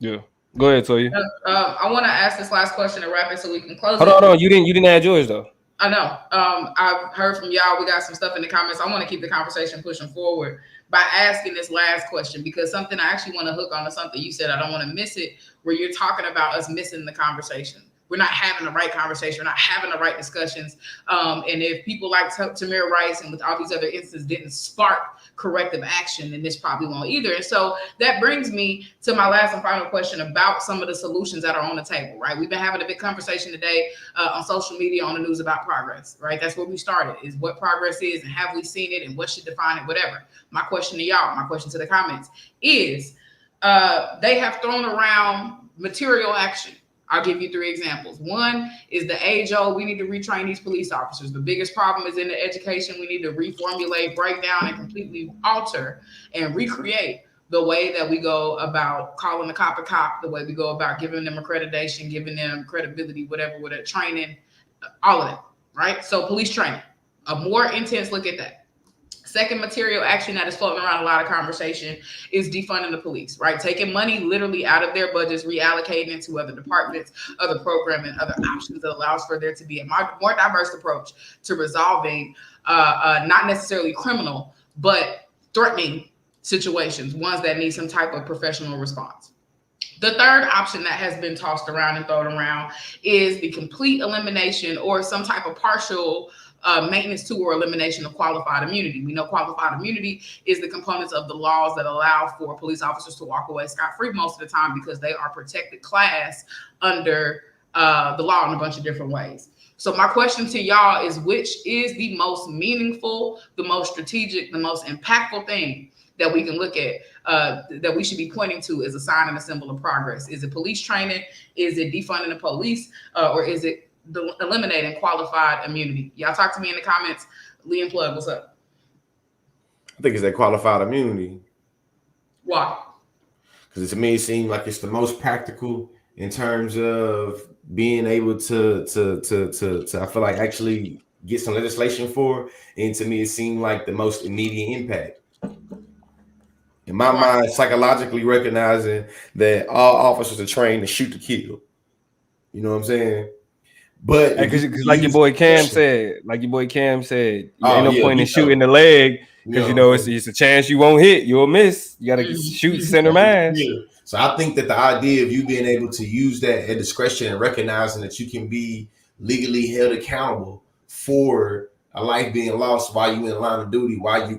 Yeah. Go ahead, Toya. I want to ask this last question to wrap it so we can close. Hold on. You didn't add yours though. I know. I've heard from y'all. We got some stuff in the comments. I want to keep the conversation pushing forward by asking this last question, because something I actually want to hook on to something you said. I don't want to miss it, where you're talking about us missing the conversation. We're not having the right conversation. We're not having the right discussions. And if people like Tamir Rice and with all these other instances didn't spark corrective action, then this probably won't either. And so that brings me to my last and final question about some of the solutions that are on the table, right? We've been having a big conversation today on social media, on the news about progress, right? That's where we started, is what progress is and have we seen it and what should define it, whatever. My question to y'all, my question to the comments is, they have thrown around material action. I'll give you 3 examples. One is the age-old, we need to retrain these police officers. The biggest problem is in the education. We need to reformulate, break down, and completely alter and recreate the way that we go about calling a cop, the way we go about giving them accreditation, giving them credibility, whatever, training, all of that, right? So police training, a more intense look at that. Second material action that is floating around a lot of conversation is defunding the police, right? Taking money literally out of their budgets, reallocating it to other departments, other programming, other options that allows for there to be a more diverse approach to resolving not necessarily criminal, but threatening situations, ones that need some type of professional response. The third option that has been tossed around and thrown around is the complete elimination or some type of partial maintenance to or elimination of qualified immunity. We know qualified immunity is the components of the laws that allow for police officers to walk away scot-free most of the time because they are protected class under the law in a bunch of different ways. So my question to y'all is, which is the most meaningful, the most strategic, the most impactful thing that we can look at, that we should be pointing to as a sign and a symbol of progress? Is it police training? Is it defunding the police? Or is it eliminating qualified immunity? Y'all talk to me in the comments. Lee and Plug, what's up? I think it's that qualified immunity. Why? Because to me, it seems like it's the most practical in terms of being able to I feel like actually get some legislation for. And to me, it seemed like the most immediate impact. In my mind, psychologically recognizing that all officers are trained to shoot to kill. You know what I'm saying? But because like your boy Cam said, ain't no point in shooting the leg because it's a chance you won't hit, you'll miss. You gotta shoot center mass. So I think that the idea of you being able to use that at discretion and recognizing that you can be legally held accountable for a life being lost while you in line of duty, while you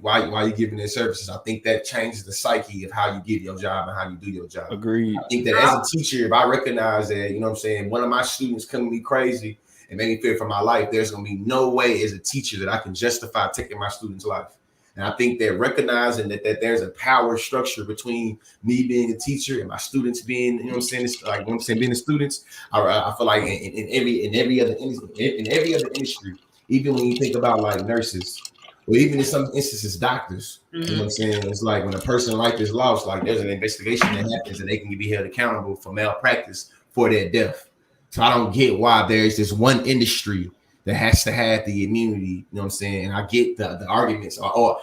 giving their services, I think that changes the psyche of how you get your job and how you do your job. Agreed. I think that as a teacher, if I recognize that, you know what I'm saying, one of my students come to me crazy and make me fear for my life, there's gonna be no way as a teacher that I can justify taking my student's life. And I think that recognizing that there's a power structure between me being a teacher and my students being, you know what I'm saying, it's like, you know what I'm saying, being the students. I feel like in every other industry, even when you think about like nurses, or even in some instances doctors, you know what I'm saying, it's like when a person like is lost, like there's an investigation that happens and they can be held accountable for malpractice for their death. So I don't get why there's this one industry that has to have the immunity, you know what I'm saying? And I get the arguments, I've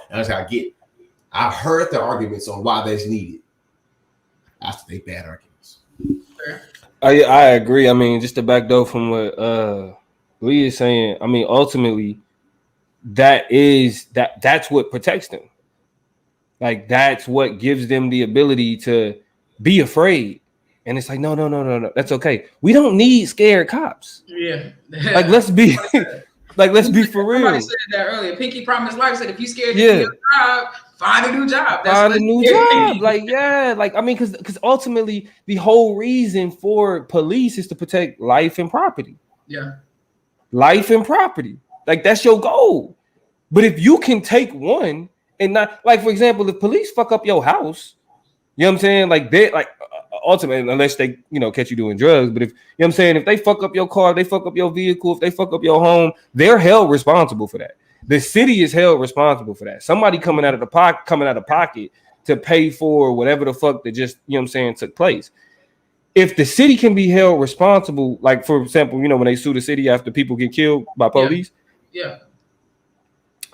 heard the arguments on why that's needed. I think bad arguments. I agree. I mean, just to back though from what Lee is saying, I mean, ultimately, that's what protects them. Like that's what gives them the ability to be afraid. And it's like, no, that's okay. We don't need scared cops. Yeah. Like let's be for real. Somebody said that earlier. Pinky promised life said if you scared to do your job, find a new job. Find a new job. Like I mean, because ultimately the whole reason for police is to protect life and property. Yeah. Life and property. Like that's your goal. But if you can take one and not, like for example, if police fuck up your house, you know what I'm saying? Like they like ultimately, unless they, catch you doing drugs, but if, you know what I'm saying, if they fuck up your car, they fuck up your vehicle, if they fuck up your home, they're held responsible for that. The city is held responsible for that. Somebody coming out of pocket to pay for whatever the fuck that just, you know what I'm saying, took place. If the city can be held responsible, like for example, when they sue the city after people get killed by police. Yeah.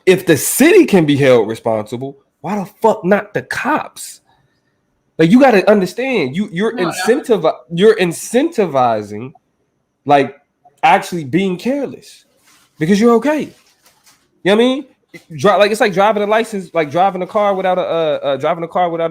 If the city can be held responsible, why the fuck not the cops? Like you got to understand, you're incentivizing, like actually being careless because you're okay. You know what I mean? It's like driving a license, like driving a car without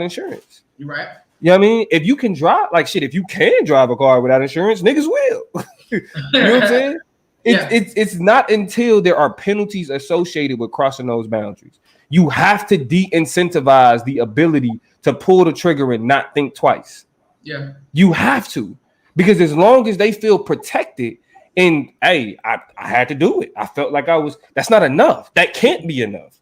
insurance. You're right. You know what I mean? If you can drive, if you can drive a car without insurance, niggas will. You know what I'm saying? It's not until there are penalties associated with crossing those boundaries. You have to de-incentivize the ability to pull the trigger and not think twice. Yeah. You have to. Because as long as they feel protected and, hey, I had to do it. I felt like that's not enough. That can't be enough.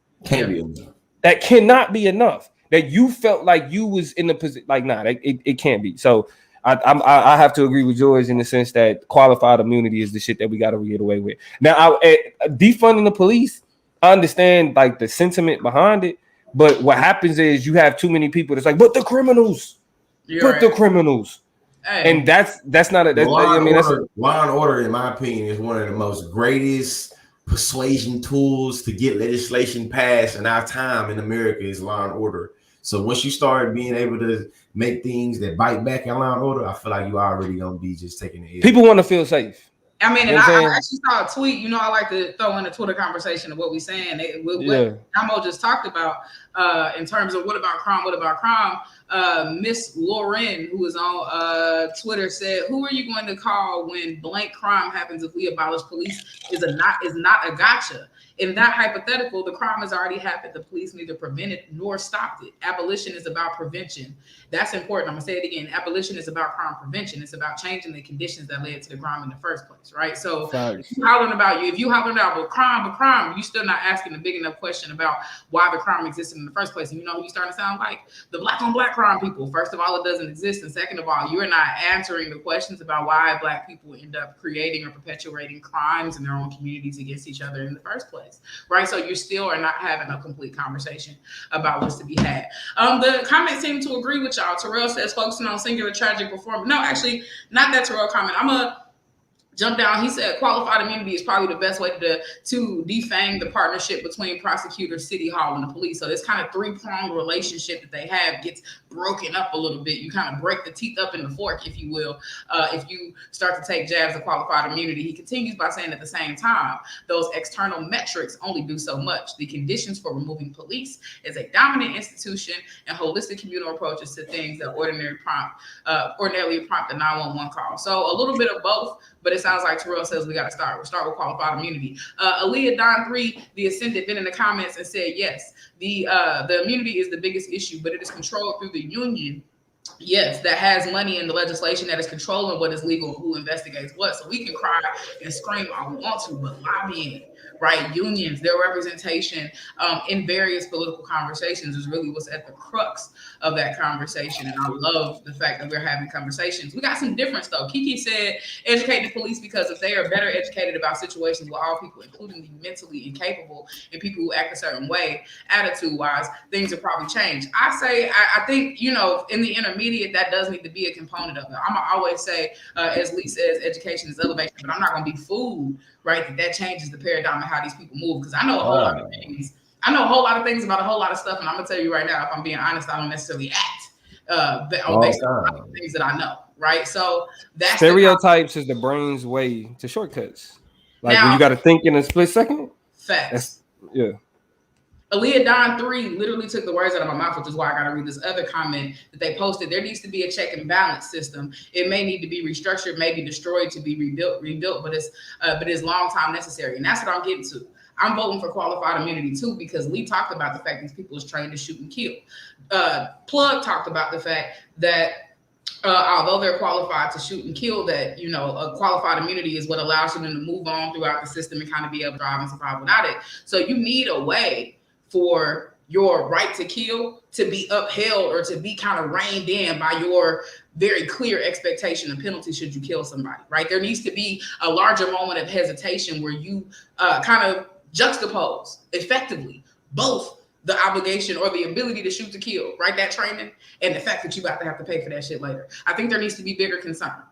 That cannot be enough. That you felt like you was in the position, like, nah, it can't be. So I have to agree with George in the sense that qualified immunity is the shit that we got to get away with. Now, defunding the police, I understand like the sentiment behind it, but what happens is you have too many people that's like, but the criminals, the criminals, and that's not a. Law and order, in my opinion, is one of the most greatest persuasion tools to get legislation passed in our time in America is law and order. So once you start being able to make things that bite back in law and order, I feel like you already gonna be just taking the. People want to feel safe. I mean, and I actually saw a tweet. I like to throw in a Twitter conversation of what we're saying. What Amo just talked about in terms of what about crime? Miss Lauren, who is on Twitter, said, "Who are you going to call when blank crime happens if we abolish police? Is not a gotcha. In that hypothetical, the crime has already happened. The police neither prevented nor stopped it. Abolition is about prevention. That's important. I'm gonna say it again. Abolition is about crime prevention. It's about changing the conditions that led to the crime in the first place, right? So if you hollering about crime, you still not asking a big enough question about why the crime existed in the first place. And you're starting to sound like the black on black crime people. First of all, it doesn't exist. And second of all, you're not answering the questions about why black people end up creating or perpetuating crimes in their own communities against each other in the first place. Right, so you still are not having a complete conversation about what's to be had. The comments seem to agree with y'all. Terrell says focusing on singular tragic performance. No, actually, not that Terrell comment. I'm gonna jumped down. He said qualified immunity is probably the best way to defang the partnership between prosecutors, city hall, and the police. So this kind of three-pronged relationship that they have gets broken up a little bit. You kind of break the teeth up in the fork, if you will, if you start to take jabs of qualified immunity. He continues by saying at the same time, those external metrics only do so much. The conditions for removing police is a dominant institution and holistic communal approaches to things that ordinarily prompt a 911 call. So a little bit of both, but it sounds like Terrell says we got to start. We'll start with qualified immunity. Aaliyah Don 3, the Ascendant, been in the comments and said, yes, the immunity is the biggest issue, but it is controlled through the union. Yes, that has money in the legislation that is controlling what is legal and who investigates what. So we can cry and scream all we want to, but lobbying, right? Unions, their representation in various political conversations is really what's at the crux of that conversation. And I love the fact that we're having conversations. We got some difference though. Kiki said, educate the police because if they are better educated about situations with all people, including the mentally incapable and people who act a certain way, attitude-wise, things will probably change. I think, you know, in the intermediate, that does need to be a component of it. I'm gonna always say, as Lee says, education is elevation, but I'm not gonna be fooled, right? That changes the paradigm of how these people move. Because I know a whole lot of things. I know a whole lot of things about a whole lot of stuff, and I'm gonna tell you right now, if I'm being honest, I don't necessarily act based on things that I know, right? So that's stereotypes is the brain's way to shortcuts. Like now, when you got to think in a split second. Facts. Yeah. Aaliyah Don 3 literally took the words out of my mouth, which is why I got to read this other comment that they posted. There needs to be a check and balance system. It may need to be restructured, maybe destroyed to be rebuilt, but it's long time necessary. And that's what I'm getting to. I'm voting for qualified immunity too, because Lee talked about the fact these people is trained to shoot and kill. Plug talked about the fact that although they're qualified to shoot and kill, that, you know, a qualified immunity is what allows them to move on throughout the system and kind of be able to drive and survive without it. So you need a way for your right to kill to be upheld or to be kind of reined in by your very clear expectation of penalty should you kill somebody, right? There needs to be a larger moment of hesitation where you kind of juxtapose effectively both the obligation or the ability to shoot to kill, right? That training and the fact that you about to have to pay for that shit later. I think there needs to be bigger concern.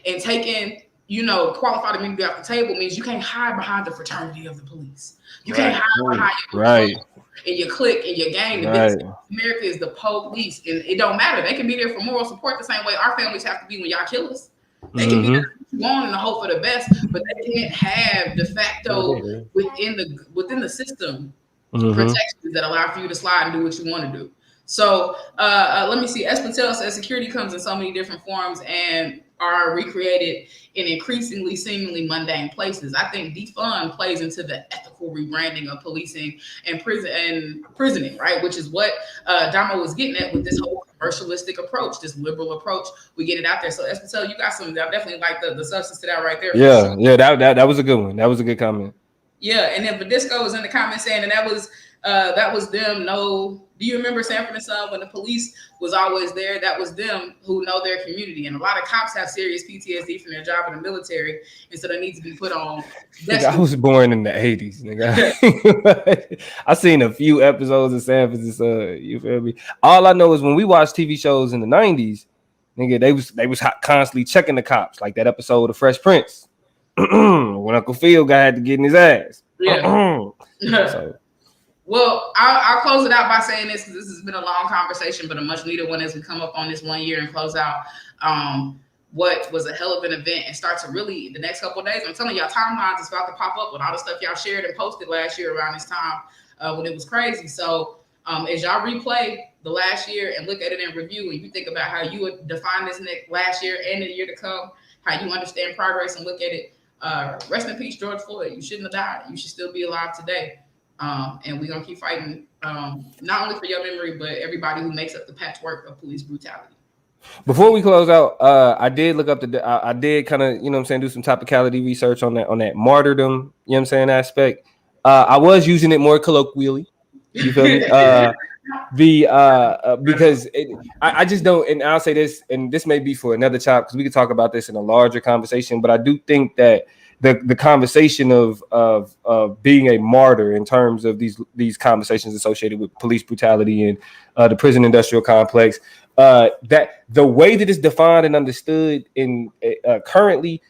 And taking, you know, qualified immunity off the table means you can't hide behind the fraternity of the police. You can't hide behind your and your clique and your gang. America is the police, and it don't matter. They can be there for moral support the same way our families have to be when y'all kill us. They can be there in the hope for the best, but they can't have de facto within the system protections that allow for you to slide and do what you want to do. So let me see. Espatel says security comes in so many different forms and are recreated in increasingly seemingly mundane places. I think defund plays into the ethical rebranding of policing and prisoning, right? Which is what Damo was getting at with this whole commercialistic approach, this liberal approach. We get it out there. So Espatel, you got some. I definitely like the substance to that right there. Yeah, yeah, that was a good one. That was a good comment. Yeah, and then Badisco was in the comments saying, and that was them. No, do you remember Sanford and Son when the police was always there? That was them who know their community, and a lot of cops have serious PTSD from their job in the military, and so they need to be put on. I was born in the 80s, nigga. I seen a few episodes of Sanford and Son. You feel me? All I know is when we watched TV shows in the 90s, nigga, they was constantly checking the cops, like that episode of Fresh Prince. When Uncle Phil had to get in his ass. Yeah. So. Well, I'll close it out by saying this, because this has been a long conversation, but a much needed one as we come up on this 1 year and close out what was a hell of an event and start to really, the next couple of days, I'm telling y'all, timelines is about to pop up with all the stuff y'all shared and posted last year around this time when it was crazy. So as y'all replay the last year and look at it in review, and you think about how you would define this last year and the year to come, how you understand progress and look at it, rest in peace, George Floyd. You shouldn't have died. You should still be alive today. And we're going to keep fighting, not only for your memory, but everybody who makes up the patchwork of police brutality. Before we close out, I did look up I did kind of, you know what I'm saying, do some topicality research on that martyrdom, you know what I'm saying, aspect. I was using it more colloquially. You feel me? Because I just don't, and I'll say this, and this may be for another chop, because we could talk about this in a larger conversation, but I do think that the conversation of being a martyr in terms of these conversations associated with police brutality and the prison industrial complex, that the way that it's defined and understood in currently,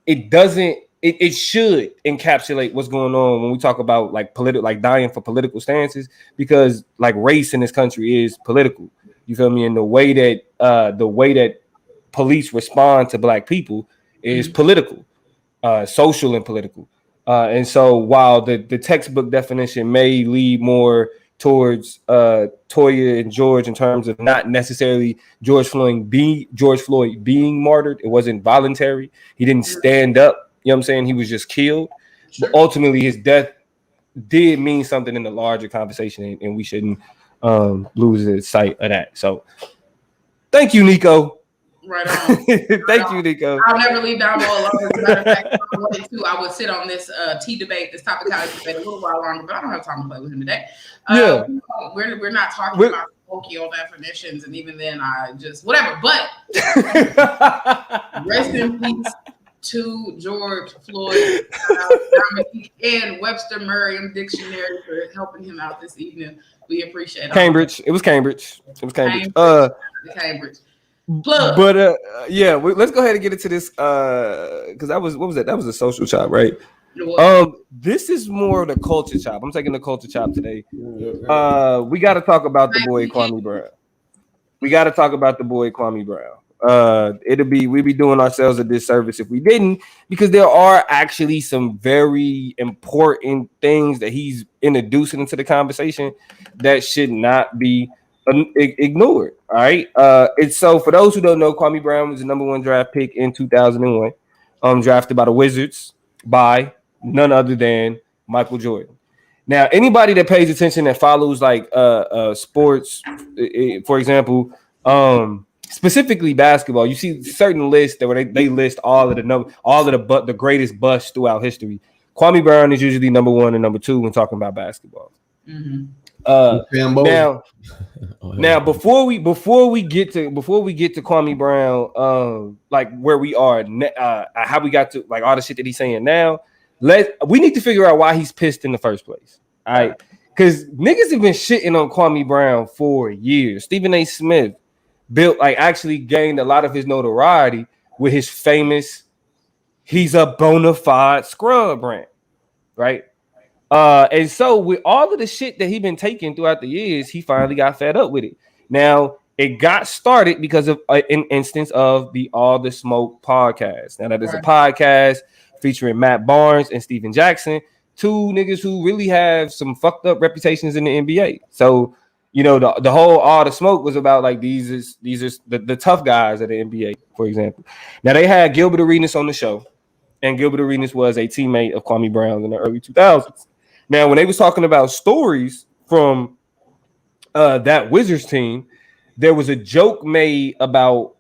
it doesn't. It should encapsulate what's going on when we talk about like political, like dying for political stances, because like race in this country is political. You feel me? And the way that police respond to black people is political, social and political. And so while the textbook definition may lead more towards Toya and George in terms of not necessarily George Floyd being martyred, it wasn't voluntary. He didn't stand up. You know what I'm saying? He was just killed. Sure. But ultimately, his death did mean something in the larger conversation, and we shouldn't lose the sight of that. So, thank you, Nico. Right on. Thank you, Nico. I'll never leave Damo alone. As a matter of fact, if I wanted to, I would sit on this this topicality debate a little while longer, but I don't have time to play with him today. Yeah. We're not talking about colloquial definitions, and even then, I just whatever. But rest in peace to George Floyd and Webster Merriam Dictionary for helping him out this evening. We appreciate it. Cambridge. It was Cambridge. Cambridge. Plug. But yeah, let's go ahead and get into this because that was That was a social chop, right? This is more of the culture chop. I'm taking the culture chop today. We got to talk about the boy Kwame Brown. We'd be doing ourselves a disservice if we didn't, because there are actually some very important things that he's introducing into the conversation that should not be ignored. All right. It's so for those who don't know, Kwame Brown was the number 1 draft pick in 2001, drafted by the Wizards by none other than Michael Jordan. Now, anybody that pays attention that follows like sports, for example, specifically basketball, you see certain lists where they list all of the greatest busts throughout history. Kwame Brown is usually number 1 and number 2 when talking about basketball. Mm-hmm. Now before we get to Kwame Brown, like where we are, how we got to like all the shit that he's saying now, we need to figure out why he's pissed in the first place. All right, because niggas have been shitting on Kwame Brown for years. Stephen A. Smith actually gained a lot of his notoriety with his famous "he's a bona fide scrub" rant, right? And so with all of the shit that he's been taking throughout the years, he finally got fed up with it. Now it got started because of an instance of the All the Smoke podcast. Now that is a podcast featuring Matt Barnes and Steven Jackson, 2 niggas who really have some fucked up reputations in the NBA. So you know, the whole All the Smoke was about like these are the tough guys at the NBA, for example. Now they had Gilbert Arenas on the show, and Gilbert Arenas was a teammate of Kwame Brown in the early 2000s. Now, when they was talking about stories from that Wizards team, there was a joke made about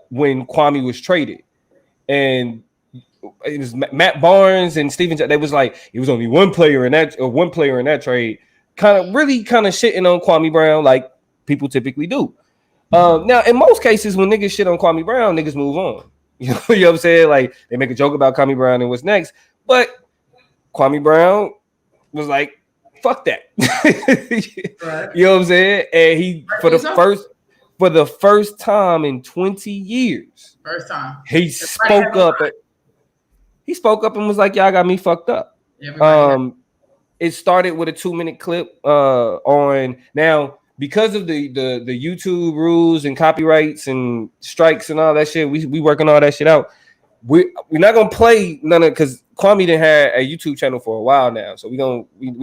when Kwame was traded, and it was Matt Barnes and Steven. They was like, it was only one player in that trade. Kind of shitting on Kwame Brown like people typically do. Now, in most cases, when niggas shit on Kwame Brown, niggas move on. You know what I'm saying? Like they make a joke about Kwame Brown and what's next, but Kwame Brown was like, "Fuck that." Right. You know what I'm saying? And he for the first time in 20 years, he spoke up. He spoke up and was like, "Y'all got me fucked up." It started with a 2-minute clip on now because of the YouTube rules and copyrights and strikes and all that shit. We working all that shit out. We're not gonna play none of it because Kwame didn't have a YouTube channel for a while now, so we're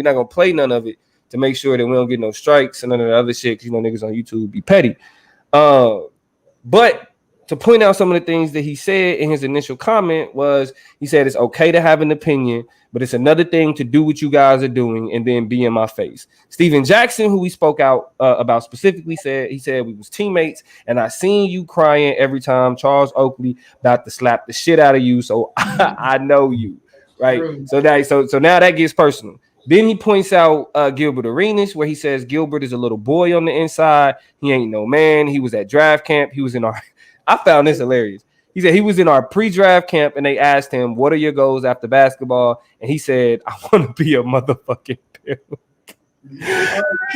not gonna play none of it to make sure that we don't get no strikes and none of the other shit. Because you know niggas on YouTube be petty. But to point out some of the things that he said in his initial comment was he said it's okay to have an opinion, but it's another thing to do what you guys are doing and then be in my face. Steven Jackson, who we spoke out about specifically, said we was teammates, and I seen you crying every time Charles Oakley about to slap the shit out of you, so I know you, right? So now that gets personal. Then he points out Gilbert Arenas, where he says Gilbert is a little boy on the inside. He ain't no man. He was at draft camp. He was in our. I found this hilarious. He said he was in our pre-draft camp, and they asked him, "What are your goals after basketball?" And he said, "I want to be a motherfucking pimp."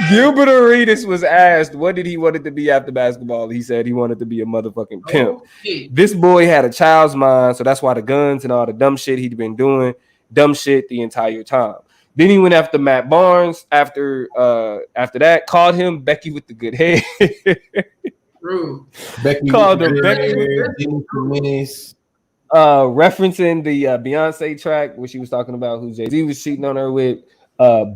Gilbert Arenas was asked what did he wanted to be after basketball. He said he wanted to be a motherfucking pimp. This boy had a child's mind, so that's why the guns and all the dumb shit he'd been doing, dumb shit the entire time. Then he went after Matt Barnes. After that, called him Becky with the good hair. True. Becky Called him Becky with referencing the Beyonce track where she was talking about who Jay-Z was cheating on her with.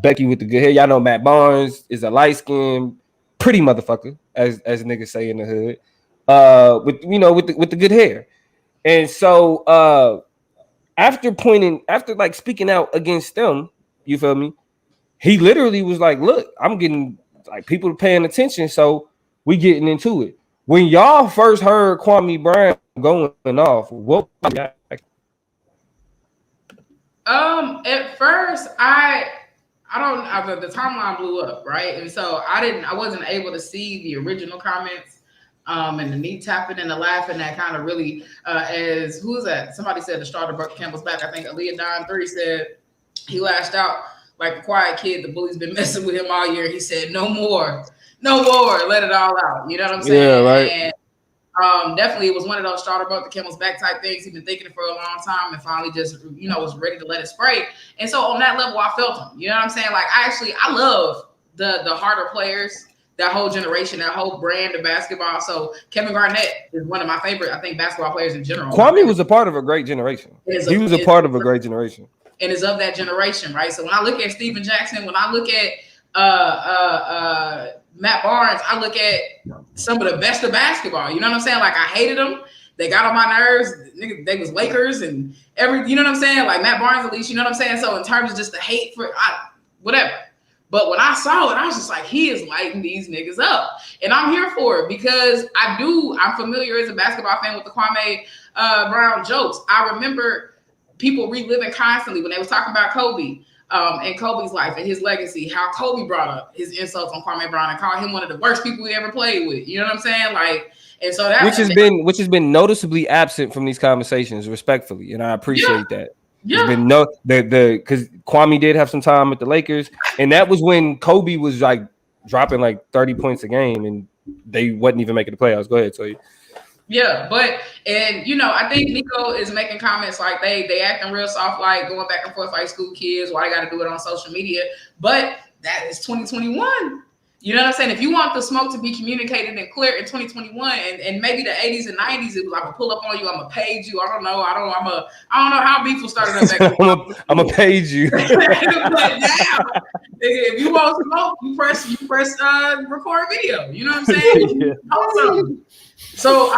Becky with the good hair. Y'all know Matt Barnes is a light-skinned, pretty motherfucker, as niggas say in the hood. With the good hair. And so after like speaking out against them, you feel me? He literally was like, look, I'm getting like people paying attention, so we getting into it. When y'all first heard Kwame Brown going off, what? At first, the timeline blew up, right? And so I wasn't able to see the original comments, and the knee tapping and the laughing that kind of really, as who's that? Somebody said the starter broke Campbell's back. I think Aaliyah Don 3 said he lashed out like a quiet kid. The bully's been messing with him all year. He said, no more, let it all out. You know what I'm saying? Yeah, right. And, definitely it was one of those starter broke the camel's back type things. He's been thinking it for a long time and finally just, was ready to let it spray. And so on that level, I felt him. You know what I'm saying? Like, I love the harder players, that whole generation, that whole brand of basketball. So Kevin Garnett is one of my favorite, I think, basketball players in general. Kwame was a part of a great generation. He was a part of a great generation. And is of that generation, right? So when I look at Steven Jackson, when I look at Matt Barnes, I look at some of the best of basketball. You know what I'm saying? Like, I hated them. They got on my nerves. They was Lakers and you know what I'm saying? Like Matt Barnes, at least, you know what I'm saying? So in terms of just the hate for whatever. But when I saw it, I was just like, he is lighting these niggas up. And I'm here for it because I'm familiar as a basketball fan with the Kwame Brown jokes. I remember people reliving constantly when they was talking about Kobe. And Kobe's life and his legacy, how Kobe brought up his insults on Kwame Brown and called him one of the worst people he ever played with. You know what I'm saying? Like, and so that which has been noticeably absent from these conversations, respectfully, and I appreciate that. Yeah. There's been because Kwame did have some time with the Lakers, and that was when Kobe was like dropping like 30 points a game, and they wasn't even making the playoffs. Go ahead, Toya. Yeah, I think Nico is making comments like they acting real soft, like going back and forth like school kids. Why they got to do it on social media? But that is 2021. You know what I'm saying? If you want the smoke to be communicated and clear in 2021, and maybe the 80s and 90s, it was I'm gonna pull up on you, I'm gonna page you. I don't know how beef was started up back then. I'm gonna page you. But now, if you want smoke, you press record video. You know what I'm saying? Yeah. So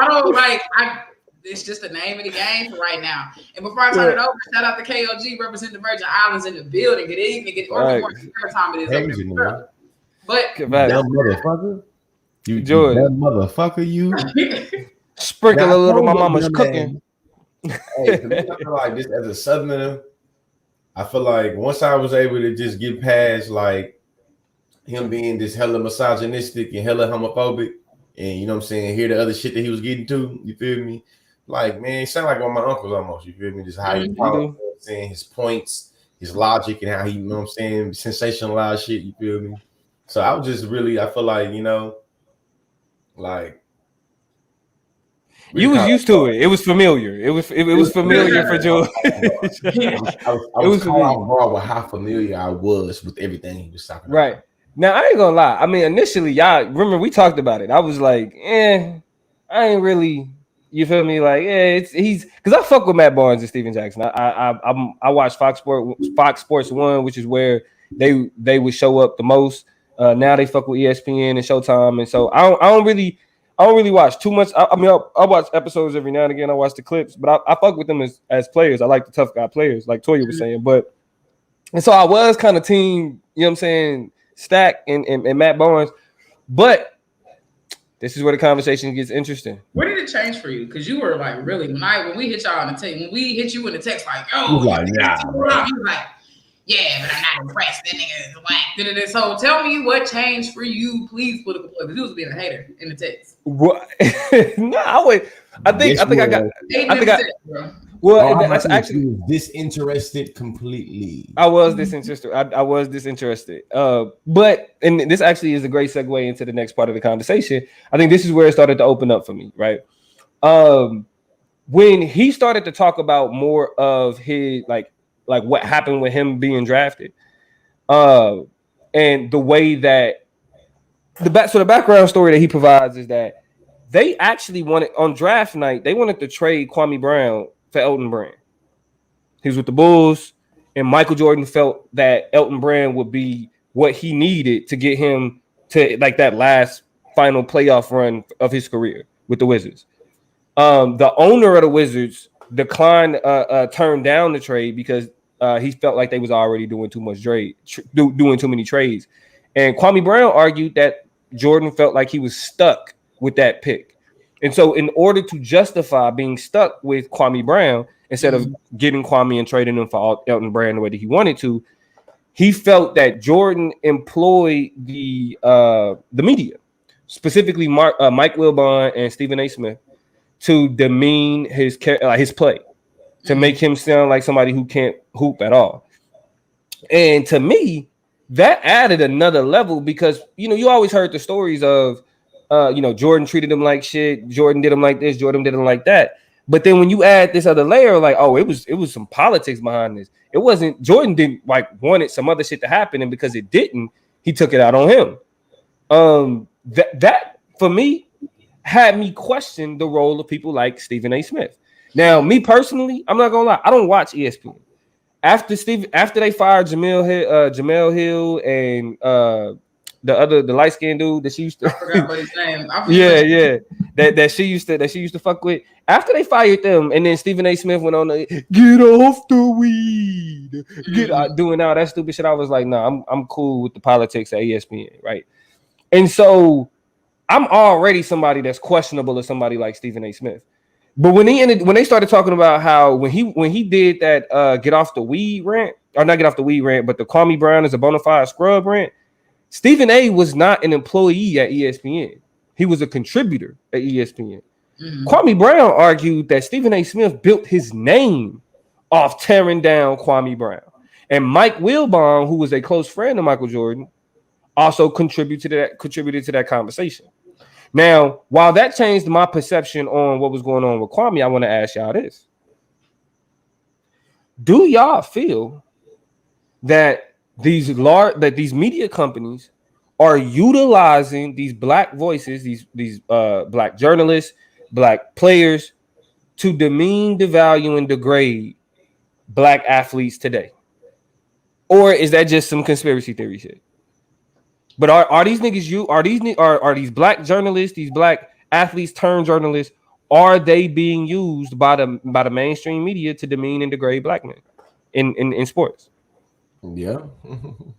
it's just the name of the game for right now. And before I turn it over, shout out to KOG representing the Virgin Islands in the building. Good evening, good morning, whatever time it is. But that motherfucker, you George, that motherfucker, you sprinkle a little. My mama's cooking. Hey, I feel like this as a Southerner, I feel like once I was able to just get past like him being this hella misogynistic and hella homophobic, and you know what I'm saying, hear the other shit that he was getting to, you feel me? Like, man, he sound like one of my uncles almost, you feel me? Just how he saying his points, his logic, and how he, you know what I'm saying, sensationalized shit, you feel me? So I was just really, I feel like, like you was used to it. It was familiar. It was familiar for George. I was caught with how familiar I was with everything he was talking about. Right. Now I ain't gonna lie. I mean, initially, y'all remember we talked about it. I was like, I ain't really. You feel me? Like, he's because I fuck with Matt Barnes and Steven Jackson. I watch Fox Sports 1, which is where they would show up the most. Now they fuck with ESPN and Showtime, and so I don't really watch too much. I watch episodes every now and again. I watch the clips, but I fuck with them as players. I like the tough guy players, like Toya was saying. And so I was kind of team, you know what I'm saying, Stack and Matt Barnes. But this is where the conversation gets interesting. Where did it change for you? Because you were like, really, when we hit y'all in the text, when we hit you in the text, like, yo, you like, nah, you were like, yeah, but I'm not impressed. That nigga is whack. So tell me what changed for you, please, political play. Because you was being a hater in the text. What? No, I think I got. Well, how that's about actually you was disinterested completely. I was disinterested. I was disinterested. But and this actually is a great segue into the next part of the conversation. I think this is where it started to open up for me, right? When he started to talk about more of his like what happened with him being drafted, and the way that the background story that he provides is that they actually wanted on draft night, they wanted to trade Kwame Brown for Elton Brand. He was with the Bulls, and Michael Jordan felt that Elton Brand would be what he needed to get him to like that last final playoff run of his career with the Wizards. The owner of the Wizards declined, turned down the trade because he felt like they was already doing too much doing too many trades. And Kwame Brown argued that Jordan felt like he was stuck with that pick. And so in order to justify being stuck with Kwame Brown, instead of getting Kwame and trading him for Elton Brand the way that he wanted to, he felt that Jordan employed the media, specifically Mike Wilbon and Stephen A. Smith, to demean his play, to make him sound like somebody who can't hoop at all. And to me, that added another level because, you always heard the stories of, Jordan treated him like shit. Jordan did him like this. Jordan did him like that. But then when you add this other layer, like, oh, it was some politics behind this. It wasn't Jordan didn't wanted some other shit to happen, and because it didn't, he took it out on him. That for me had me question the role of people like Stephen A. Smith. Now, me personally, I'm not gonna lie, I don't watch ESPN. After they fired Jamel Hill and the light skinned dude that she used to I forgot what his name. that she used to fuck with. After they fired them, and then Stephen A. Smith went on to get off the weed, doing all that stupid shit. I was like, nah, I'm cool with the politics at ESPN, right? And so I'm already somebody that's questionable of somebody like Stephen A. Smith. But when they started talking about how when he did that get off the weed rant, or not get off the weed rant, but the Kwame Brown is a bona fide scrub rant, Stephen A. was not an employee at ESPN. He was a contributor at ESPN. Kwame Brown argued that Stephen A. Smith built his name off tearing down Kwame Brown. And Mike Wilbon, who was a close friend of Michael Jordan, also contributed to that conversation. Now, while that changed my perception on what was going on with Kwame, I want to ask y'all this. Do y'all feel that these media companies are utilizing these black voices, these black journalists, black players, to demean, devalue, and degrade black athletes today? Or is that just some conspiracy theory shit? But are these niggas are these black journalists, these black athletes turned journalists, are they being used by the mainstream media to demean and degrade black men in sports? Yeah.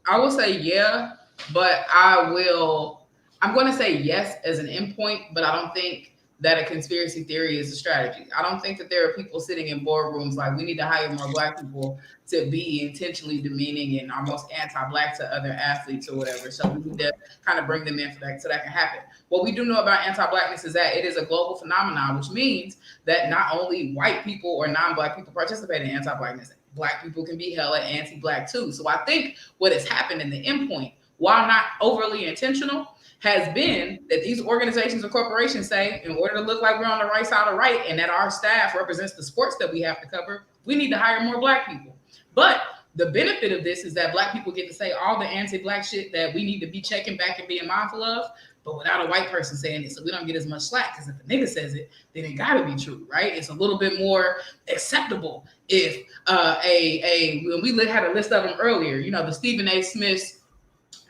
I will say yeah, but I'm going to say yes as an endpoint, but I don't think that a conspiracy theory is a strategy. I don't think that there are people sitting in boardrooms like, we need to hire more black people to be intentionally demeaning and almost anti-black to other athletes or whatever. So we need to kind of bring them in for that so that can happen. What we do know about anti-blackness is that it is a global phenomenon, which means that not only white people or non-black people participate in anti-blackness, black people can be hella anti-black too. So I think what has happened in the endpoint, while not overly intentional, has been that these organizations or corporations say, in order to look like we're on the right side of right and that our staff represents the sports that we have to cover, we need to hire more black people. But the benefit of this is that black people get to say all the anti-black shit that we need to be checking back and being mindful of, but without a white person saying it. So we don't get as much slack, because if a nigga says it, then it gotta be true, right? It's a little bit more acceptable if when we had a list of them earlier, the Stephen A. Smiths,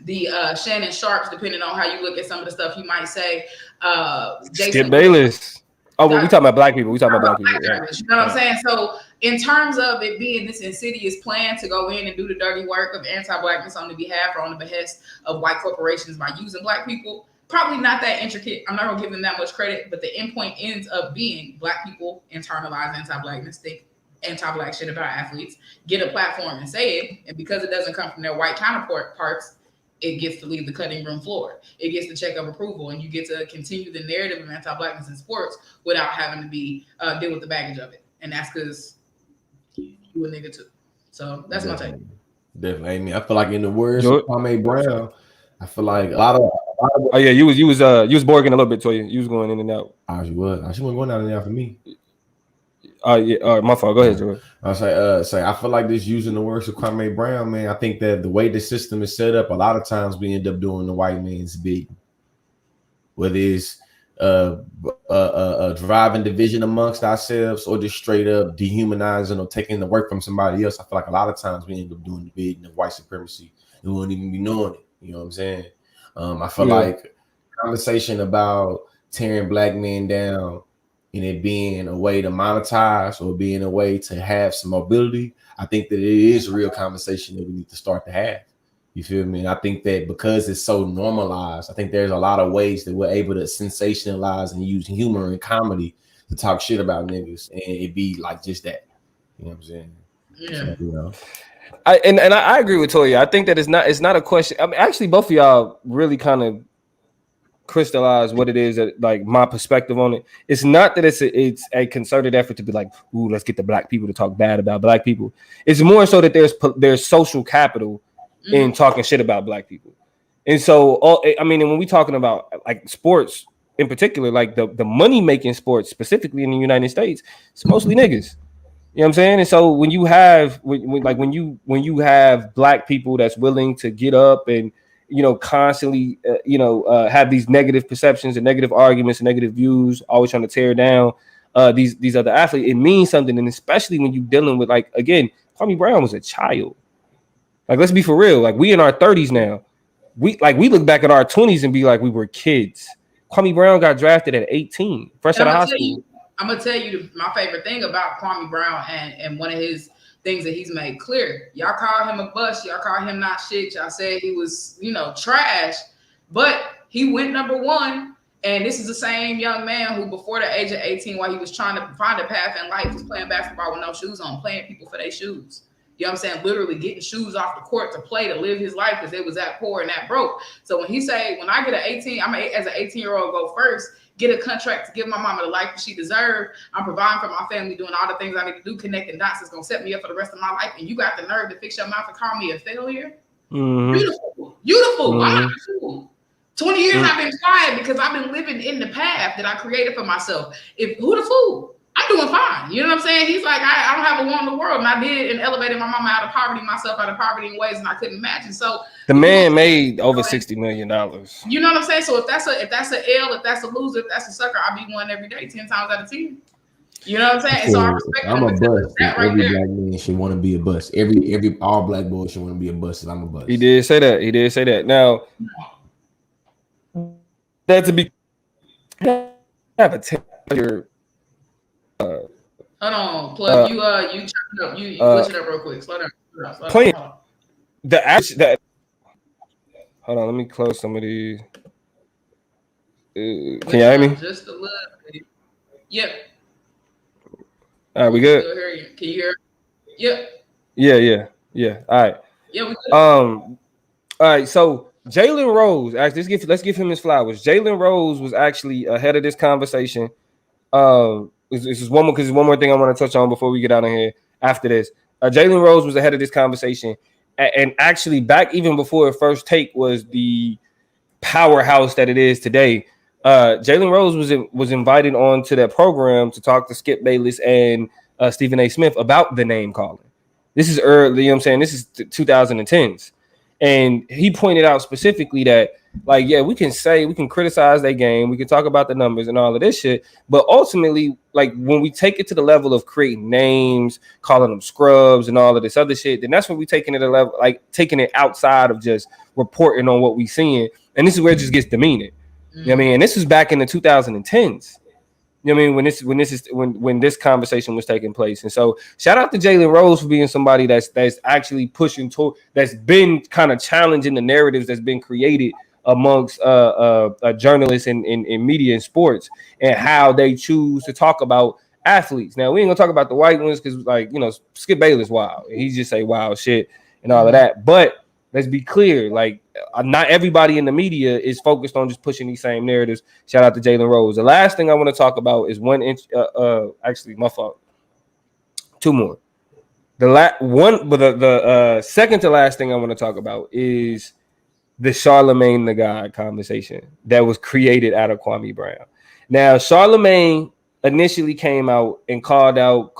the Shannon Sharps, depending on how you look at some of the stuff you might say. Skip Bayless. Oh, well, we talking about black people. We talking about black people. Yeah. You know what I'm saying? So in terms of it being this insidious plan to go in and do the dirty work of anti-blackness on the behalf or on the behest of white corporations by using black people, probably not that intricate. I'm not going to give them that much credit, but the endpoint ends up being black people internalize anti-blackness, think anti-black shit about athletes, get a platform and say it, and because it doesn't come from their white counterparts, it gets to leave the cutting room floor. It gets the check of approval, and you get to continue the narrative of anti-blackness in sports without having to be deal with the baggage of it. And that's because you a nigga too. So that's my take. Definitely. I mean, I feel like in the words George? of Kwame Brown, I feel like a lot of Oh yeah, you was borging a little bit, Toya. You was going in and out. she wasn't going down and out for me. Yeah, my fault. Go ahead, George. I say I feel like this using the words of Kwame Brown, man. I think that the way the system is set up, a lot of times we end up doing the white man's bidding. Whether it's driving division amongst ourselves or just straight up dehumanizing or taking the work from somebody else. I feel like a lot of times we end up doing the bidding of white supremacy and we won't even be knowing it. You know what I'm saying? I feel like conversation about tearing black men down and it being a way to monetize or being a way to have some mobility, I think that it is a real conversation that we need to start to have. You feel me? And I think that because it's so normalized, I think there's a lot of ways that we're able to sensationalize and use humor and comedy to talk shit about niggas, and it be like just that. You know what I'm saying? Yeah. So, you know. I agree with Toya. I think that it's not a question. I mean, actually, both of y'all really kind of crystallize what it is that, like, my perspective on it. It's not that it's a concerted effort to be like, ooh, let's get the black people to talk bad about black people. It's more so that there's social capital in talking shit about black people. And so, I mean, and when we talking about like sports in particular, like the money making sports specifically in the United States, it's mostly niggas. You know what I'm saying? And so when you have when you have black people that's willing to get up and, you know, constantly have these negative perceptions and negative arguments and negative views, always trying to tear down these other athletes, it means something. And especially when you're dealing with, like, again, Kwame Brown was a child. Like, let's be for real. Like, we in our 30s now. We look back at our 20s and be like, we were kids. Kwame Brown got drafted at 18, fresh out of high school. I'm gonna tell you my favorite thing about Kwame Brown and one of his things that he's made clear. Y'all call him a bust. Y'all call him not shit. Y'all said he was, trash. But he went number one. And this is the same young man who, before the age of 18, while he was trying to find a path in life, was playing basketball with no shoes on, playing people for their shoes. You know what I'm saying? Literally getting shoes off the court to play, to live his life because they was that poor and that broke. So when he say, when I get an 18, as an 18-year-old go first, get a contract to give my mama the life that she deserved. I'm providing for my family, doing all the things I need to do, connecting dots that's going to set me up for the rest of my life. And you got the nerve to fix your mouth and call me a failure? Mm-hmm. Beautiful. Mm-hmm. I'm not cool. 20 years I've been quiet because I've been living in the path that I created for myself. Who the fool? I'm doing fine. You know what I'm saying? He's like, I don't have a want in the world. And I did, and elevated my mama out of poverty, myself out of poverty in ways and I couldn't imagine. So the man made over $60 million. You know what I'm saying? So if that's a L, if that's a loser, if that's a sucker, I'll be one every day, 10 times out of 10. You know what I'm saying? So I respect I'm a bust. Every black man should want to be a bust. Every all black boy should want to be a bust. I'm a bust. He did say that. Now, that to be have a temperature. Hold on, Plug. You chopping up. You glitching up real quick. Slow down. Playing the action that. Hold on, let me close some of these. Can you hear me? Just a little bit. Yep. All right, we good. Still hear you. Can you hear? Yep. Yeah. All right. Yeah, we good. All right. So Jalen Rose, actually, let's give him his flowers. Jalen Rose was actually ahead of this conversation. This is one more thing I want to touch on before we get out of here. After this, Jalen Rose was ahead of this conversation, and actually back even before First Take was the powerhouse that it is today. Jalen Rose was invited on to that program to talk to Skip Bayless and Stephen A. Smith about the name calling. This is early, you know what I'm saying? This is 2010s. And he pointed out specifically that, like, yeah, we can criticize their game, we can talk about the numbers and all of this shit, but ultimately, like, when we take it to the level of creating names, calling them scrubs and all of this other shit, then that's when we taking it a level, like taking it outside of just reporting on what we seeing. And this is where it just gets demeaning. You know what I mean? And this was back in the 2010s. You know what I mean? When this conversation was taking place. And so shout out to Jalen Rose for being somebody that's actually pushing toward, that's been kind of challenging the narratives that's been created amongst journalists and media and sports and how they choose to talk about athletes. Now, we ain't gonna talk about the white ones because, like, Skip Bayless wild. He just say wild shit and all of that. But let's be clear, like, not everybody in the media is focused on just pushing these same narratives. Shout out to Jalen Rose. The last thing I want to talk about is actually, my fault. Two more. the second to last thing I want to talk about is the Charlemagne the God conversation that was created out of Kwame Brown. Now, Charlemagne initially came out and called out,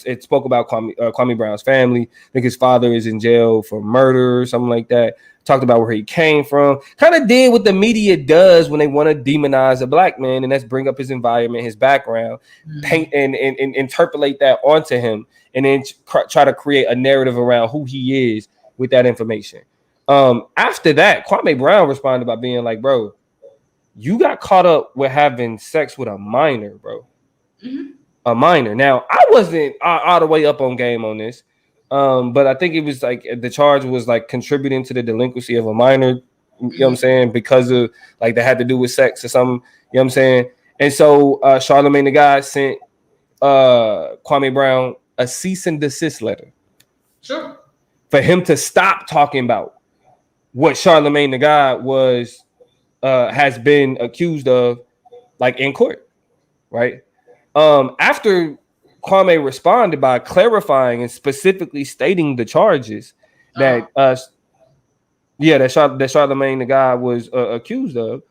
it spoke about Kwame Brown's family. I think his father is in jail for murder or something like that. Talked about where he came from. Kind of did what the media does when they want to demonize a black man, and that's bring up his environment, his background, paint and interpolate that onto him, and then try to create a narrative around who he is with that information. After that, Kwame Brown responded by being like, bro, you got caught up with having sex with a minor, bro. Mm-hmm. A minor. Now, I wasn't all the way up on game on this, but I think it was like the charge was like contributing to the delinquency of a minor, you know what I'm saying, because of like that had to do with sex or something, you know what I'm saying? And so Charlemagne the God sent Kwame Brown a cease and desist letter. Sure. For him to stop talking about what Charlemagne the God has been accused of, like in court, right? After Kwame responded by clarifying and specifically stating the charges that that Charlemagne the God was accused of,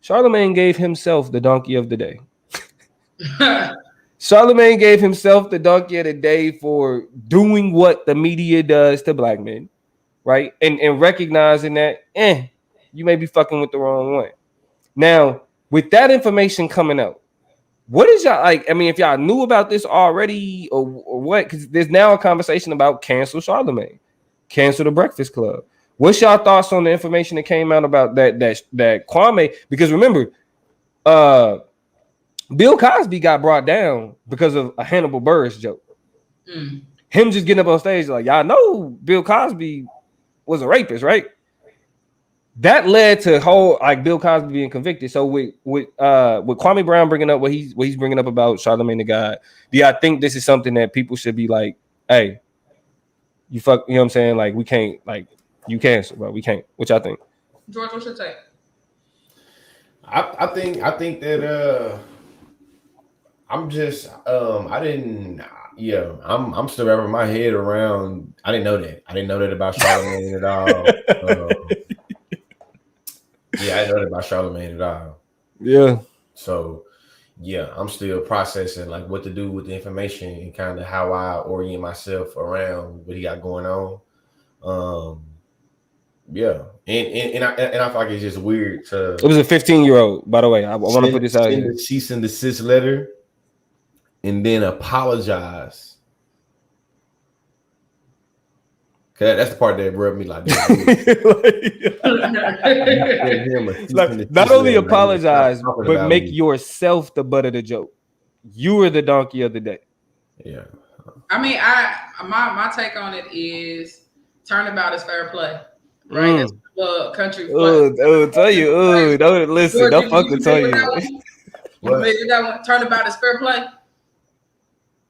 Charlemagne gave himself the donkey of the day. Charlemagne gave himself the donkey of the day for doing what the media does to black men, right? And recognizing that, you may be fucking with the wrong one. Now, with that information coming out, what is y'all like? I mean, if y'all knew about this already or what? Because there's now a conversation about cancel Charlemagne, cancel the Breakfast Club. What's y'all thoughts on the information that came out about that Kwame? Because remember, Bill Cosby got brought down because of a Hannibal Buress joke. Him just getting up on stage like, y'all know Bill Cosby was a rapist, right? That led to whole like Bill Cosby being convicted. So with Kwame Brown bringing up what he's bringing up about Charlemagne the God, do y'all think this is something that people should be like, hey, you fuck, you know what I'm saying? Like we can't, like you cancel, bro. We can't. What y'all think? George, what's your take? I think that I'm just I'm still wrapping my head around. I didn't know that about Charlemagne at all. I didn't know that about Charlemagne at all. Yeah. So I'm still processing like what to do with the information and kind of how I orient myself around what he got going on. And I feel like it's just weird to. It was a 15-year-old, by the way. I want to put this out here. Cease and desist letter, and then apologize. Cause that's the part that rubbed me like not only apologize, but make yourself the butt of the joke. You were the donkey of the day. Yeah. I mean, my take on it is turnabout is fair play. Right? That's the country. Tell you. Don't listen. Don't fucking tell you. That one, turnabout is fair play.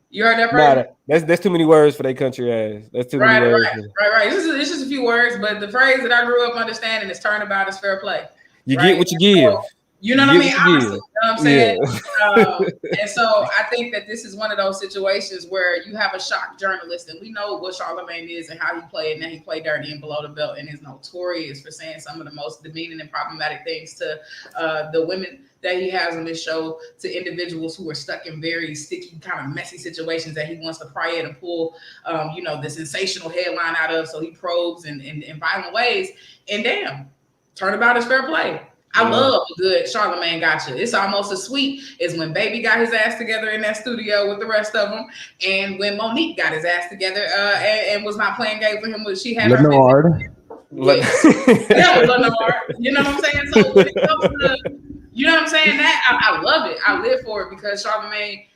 You heard that phrase? Nah, that's too many words for that country ass. That's too many words. Right. It's just a few words, but the phrase that I grew up understanding is turnabout is fair play. You get what you give. So, you know what I mean? Honestly, you know what I'm saying? Yeah. And so I think that this is one of those situations where you have a shock journalist, and we know what Charlemagne is and how he played, and that he played dirty and below the belt, and is notorious for saying some of the most demeaning and problematic things to the women that he has on this show, to individuals who are stuck in very sticky, kind of messy situations that he wants to pry at and pull, the sensational headline out of. So he probes in violent ways. And damn, turnabout is fair play. I love a good Charlemagne gotcha. It's almost as sweet as when Baby got his ass together in that studio with the rest of them, and when Monique got his ass together and was not playing games with him. She had Leonard. Leonard. You know what I'm saying? So when it comes to, you know what I'm saying, that I love it. I live for it because Charlemagne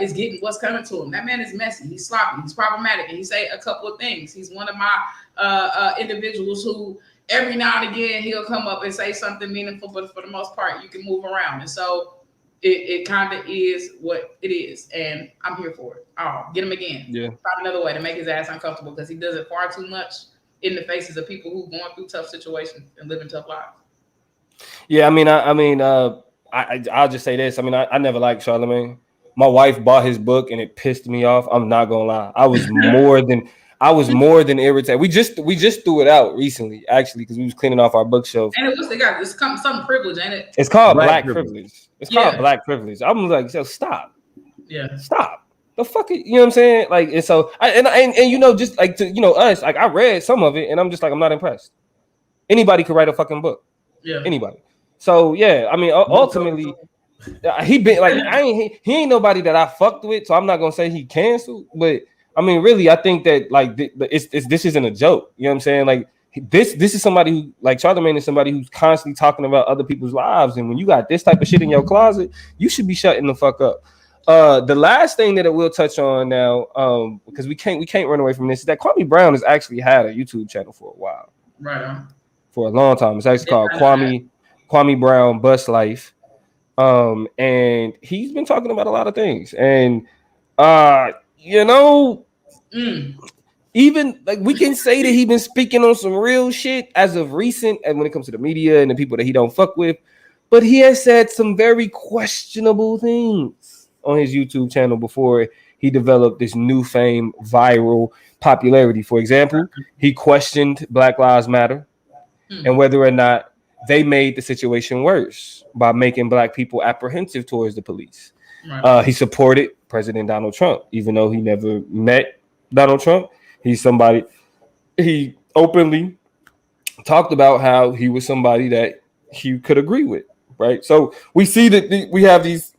is getting what's coming to him. That man is messy. He's sloppy. He's problematic, and he say a couple of things. He's one of my individuals who, every now and again, he'll come up and say something meaningful, but for the most part, you can move around. And so it kind of is what it is. And I'm here for it. Oh, get him again. Yeah. Find another way to make his ass uncomfortable, because he does it far too much in the faces of people who are going through tough situations and living tough lives. Yeah, I'll just say this. I mean, I never liked Charlemagne. My wife bought his book and it pissed me off. I'm not gonna lie. I was more than irritated. We just threw it out recently, actually, because we was cleaning off our bookshelf. And what's they got? It's some privilege, ain't it? It's called Black privilege. It's called Black privilege. I'm like, so stop. Yeah. Stop. The fuck it, you know what I'm saying? Like, and so and you know, just like to us, like I read some of it and I'm just like, I'm not impressed. Anybody could write a fucking book. Yeah. Anybody. So yeah, I mean, ultimately, he been like he ain't nobody that I fucked with, so I'm not gonna say he canceled. But I mean, really, I think that like this isn't a joke. You know what I'm saying? Like this is somebody who, like, Charlamagne is somebody who's constantly talking about other people's lives, and when you got this type of shit in your closet, you should be shutting the fuck up. The last thing that we'll touch on now, because we can't run away from this, is that Kwame Brown has actually had a YouTube channel for a while, right on, for a long time. It's actually called Kwame Brown Bus Life, and he's been talking about a lot of things, and even like we can say that he's been speaking on some real shit as of recent, and when it comes to the media and the people that he don't fuck with, but he has said some very questionable things on his YouTube channel before he developed this new fame, viral popularity. For example, he questioned Black Lives Matter and whether or not they made the situation worse by making Black people apprehensive towards the police. Right. He supported President Donald Trump, even though he never met Donald Trump. He's somebody, he openly talked about how he was somebody that he could agree with, right? So we see that we have these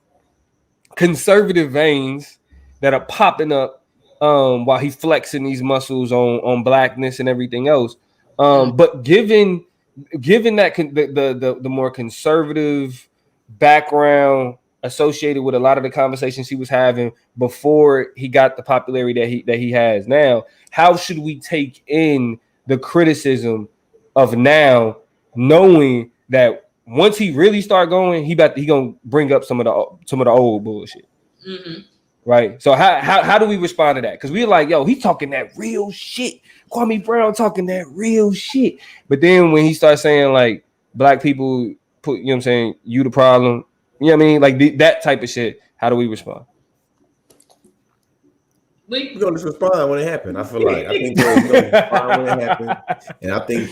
conservative veins that are popping up while he's flexing these muscles on blackness and everything else. But given that the more conservative background associated with a lot of the conversations he was having before he got the popularity that he has now, how should we take in the criticism of now, knowing that once he really start going, he gonna bring up some of the old bullshit, right? So how do we respond to that? Because we're like, yo, he's talking that real shit. Kwame Brown talking that real shit. But then when he starts saying like Black people put, you know what I'm saying, you the problem, you know what I mean, like that type of shit. How do we respond? We're gonna just respond when it happened. I feel like we're gonna respond when it happened, and I think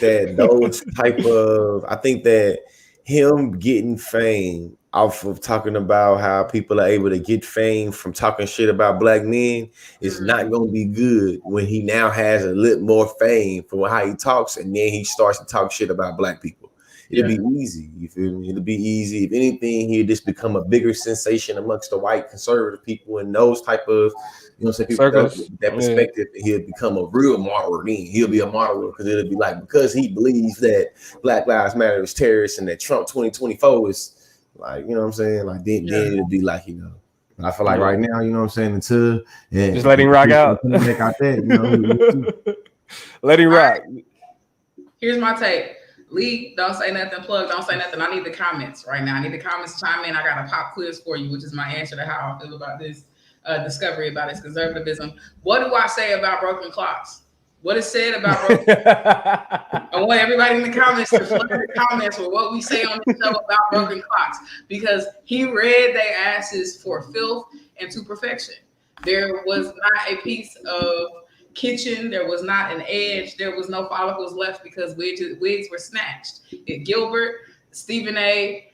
that him getting fame off of talking about how people are able to get fame from talking shit about Black men is not going to be good when he now has a little more fame for how he talks, and then he starts to talk shit about Black people. It'll be easy. You feel me? It'll be easy. If anything, he'll just become a bigger sensation amongst the white conservative people and those type of, you know what I'm saying, people that perspective. He'll become a real martyr. Then he'll be a martyr because it'll be like, because he believes that Black Lives Matter is terrorist and that Trump 2024 is like, you know what I'm saying? Like then it'll be like, you know. I feel like right now, you know what I'm saying, until just let him rock out. Back out there, you know, let him rock. Here's my take. Lee, don't say nothing. Plug, don't say nothing. I need the comments right now. I need the comments to chime in. I got a pop quiz for you, which is my answer to how I feel about this discovery about his conservatism. What do I say about broken clocks? What is said about broken clocks? I want everybody in the comments to flood the comments with what we say on the show about broken clocks, because he read their asses for filth and to perfection. There was not a piece of kitchen, there was not an edge, there was no follicles left because wigs were snatched. Gilbert, Stephen A,